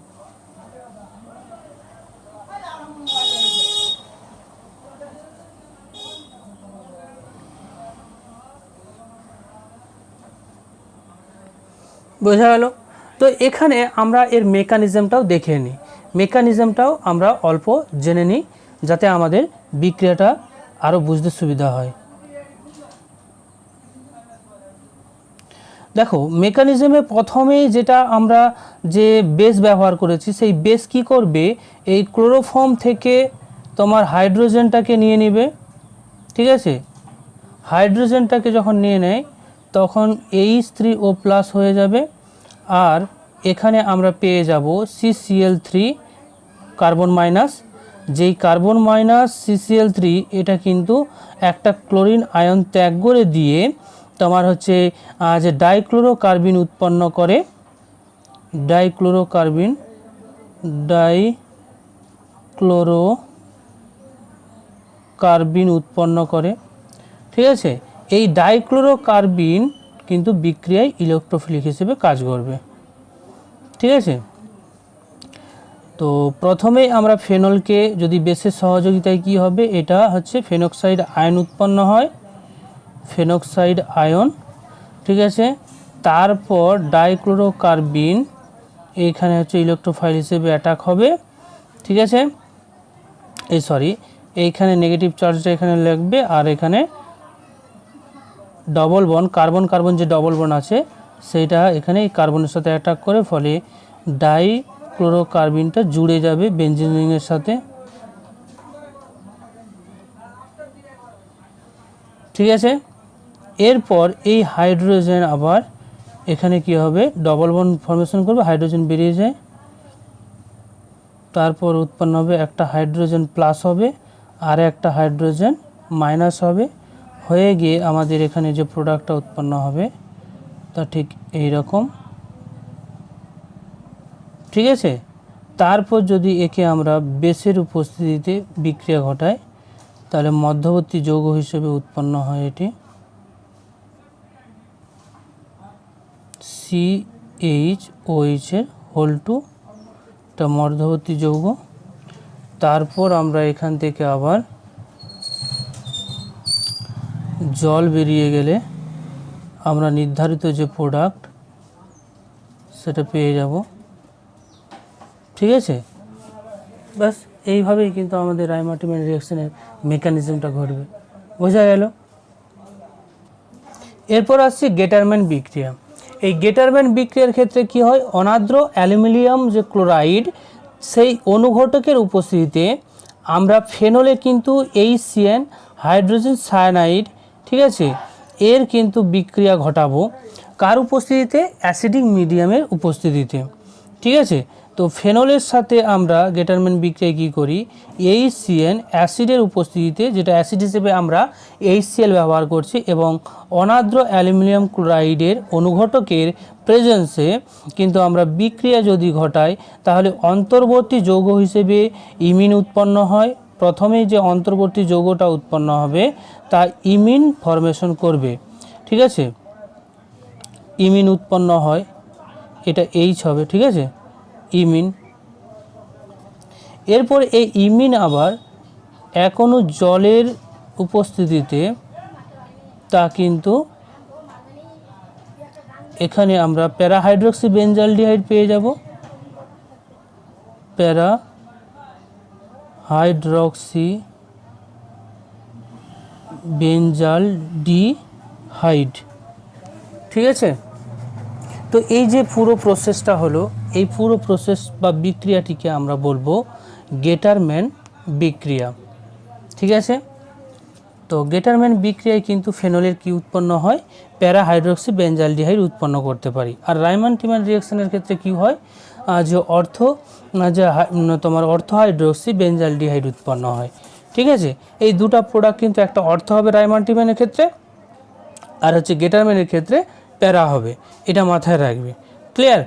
বোঝা গেল? তো এখানে আমরা এর মেকানিজমটাও দেখে নিই, মেকানিজমটাও আমরা অল্প জেনে নিই যাতে আমাদের বিক্রিয়াটা আরও বুঝতে সুবিধা হয়। দেখো মেকানিজমে প্রথমেই যেটা আমরা যে বেস ব্যবহার করেছি সেই বেস কি করবে, এই ক্লোরোফর্ম থেকে তোমার হাইড্রোজেনটাকে নিয়ে নেবে, ঠিক আছে। হাইড্রোজেনটাকে যখন নিয়ে নেয় তখন H3O+ হয়ে যাবে, আর এখানে আমরা পেয়ে যাব CCl3 কার্বন মাইনাস। যেই কার্বন মাইনাস CCl3 এটা কিন্তু একটা ক্লোরিন আয়ন ত্যাগ করে দিয়ে তোমার হচ্ছে যে ডাইক্লোরোকার্বিন উৎপন্ন করে, ডাইক্লোরোকার্বিন উৎপন্ন করে, ঠিক আছে। এই ডাইক্লোরোকার্বিন কিন্তু বিক্রিয়ায় ইলেকট্রোফিলিক হিসেবে কাজ করবে, ঠিক আছে। তো প্রথমেই আমরা ফেনলকে যদি বেসের সহযোগিতায় কি হবে, এটা হচ্ছে ফেনক্সাইড আয়ন উৎপন্ন হয়, ফেনক্সাইড আয়ন, ঠিক আছে। তারপর ডাইক্লোরোকার্বিন এইখানে হচ্ছে ইলেকট্রোফাইল হিসেবে অ্যাটাক হবে, ঠিক আছে। এইখানে নেগেটিভ চার্জটা এখানে লাগবে, আর এখানে ডবল বন্ড কার্বন কার্বন যে ডবল বন্ড আছে সেইটা এখানে এই কার্বনের সাথে অ্যাটাক করে, ফলে ডাইক্লোরোকার্বিনটা জুড়ে যাবে বেঞ্জিন রিংয়ের সাথে, ঠিক আছে। এরপর এই হাইড্রোজেন আবার এখানে কি হবে, ডবল বন্ড ফর্মেশন করবে, হাইড্রোজেন বেরিয়ে যায়, তারপর উৎপন্ন হবে একটা হাইড্রোজেন প্লাস হবে আর একটা হাইড্রোজেন মাইনাস হবে, হয়ে গিয়ে আমাদের এখানে যে প্রোডাক্টটা উৎপন্ন হবে তা ঠিক এই রকম, ঠিক আছে। তারপর যদি একে আমরা বেসের উপস্থিতিতে বিক্রিয়া ঘটাই তাহলে মধ্যবর্তী যৌগ হিসেবে উৎপন্ন হয় এটি CHOH এর হোল 2, এটা মধ্যবর্তী যৌগ। তারপর আমরা এখান থেকে আবার জল বেরিয়ে গেলে আমরা নির্ধারিত যে প্রোডাক্ট সেটা পেয়ে যাব, ঠিক আছে। বাস এইভাবেই কিন্তু আমাদের রাইমার্টিন রিঅ্যাকশনের মেকানিজমটা ঘটবে, বোঝা গেল। এরপর আসছে গেটারম্যান বিক্রিয়া। এই গেটারম্যান বিক্রিয়ার ক্ষেত্রে কি হয়, অনাদ্র অ্যালুমিনিয়াম যে ক্লোরাইড সেই অনুঘটকের উপস্থিতিতে আমরা ফেনলে কিন্তু HCN হাইড্রোজেন সায়ানাইড, ঠিক আছে, এর কিন্তু বিক্রিয়া ঘটাবো কার উপস্থিতিতে, অ্যাসিডিক মিডিয়ামের উপস্থিতিতে, ঠিক আছে। তো ফেনলের সাথে আমরা গেটারম্যান বিক্রিয়ায় কী করি, HCN অ্যাসিডের উপস্থিতিতে, যেটা অ্যাসিড হিসেবে আমরা HCl ব্যবহার করছি, এবং অনাদ্র অ্যালুমিনিয়াম ক্লোরাইডের অনুঘটকের প্রেজেন্সে কিন্তু আমরা বিক্রিয়া যদি ঘটাই তাহলে অন্তর্বর্তী যৌগ হিসেবে ইমিন উৎপন্ন হয়। প্রথমেই যে অন্তর্বর্তী যৌগটা উৎপন্ন হবে তা ইমিন ফরমেশন করবে, ঠিক আছে। ইমিন উৎপন্ন হয়, এটা H হবে, ঠিক আছে, ইমিন। এরপর এই ইমিন আবার এক অণু জলের উপস্থিতিতে তা কিন্তু এখানে আমরা প্যারাহাইড্রক্সি বেঞ্জালডিহাইড পেয়ে যাব, প্যারাহাইড্রক্সি বেঞ্জালডিহাইড, ঠিক আছে। তো এই যে পুরো প্রসেসটা হলো, এই পুরো প্রসেস বা বিক্রিয়াটিকে আমরা বলবো গেটারম্যান বিক্রিয়া, ঠিক আছে। তো গেটারম্যান বিক্রিয়ায় কিন্তু ফেনলের কি উৎপন্ন হয়, প্যারাহাইড্রক্সি বেঞ্জালডিহাইড উৎপন্ন করতে পারি। আর রাইমান-টিমান রিঅ্যাকশনের ক্ষেত্রে কি হয়, যে তোমার অর্থোহাইড্রক্সি বেঞ্জালডিহাইড উৎপন্ন হয়, ঠিক আছে। এই দুটো প্রোডাক্ট কিন্তু একটা অর্থ হবে রাইমান-টিমানের ক্ষেত্রে, আর হচ্ছে গেটারম্যানের ক্ষেত্রে প্যারা হবে, এটা মাথায় রাখবে, ক্লিয়ার।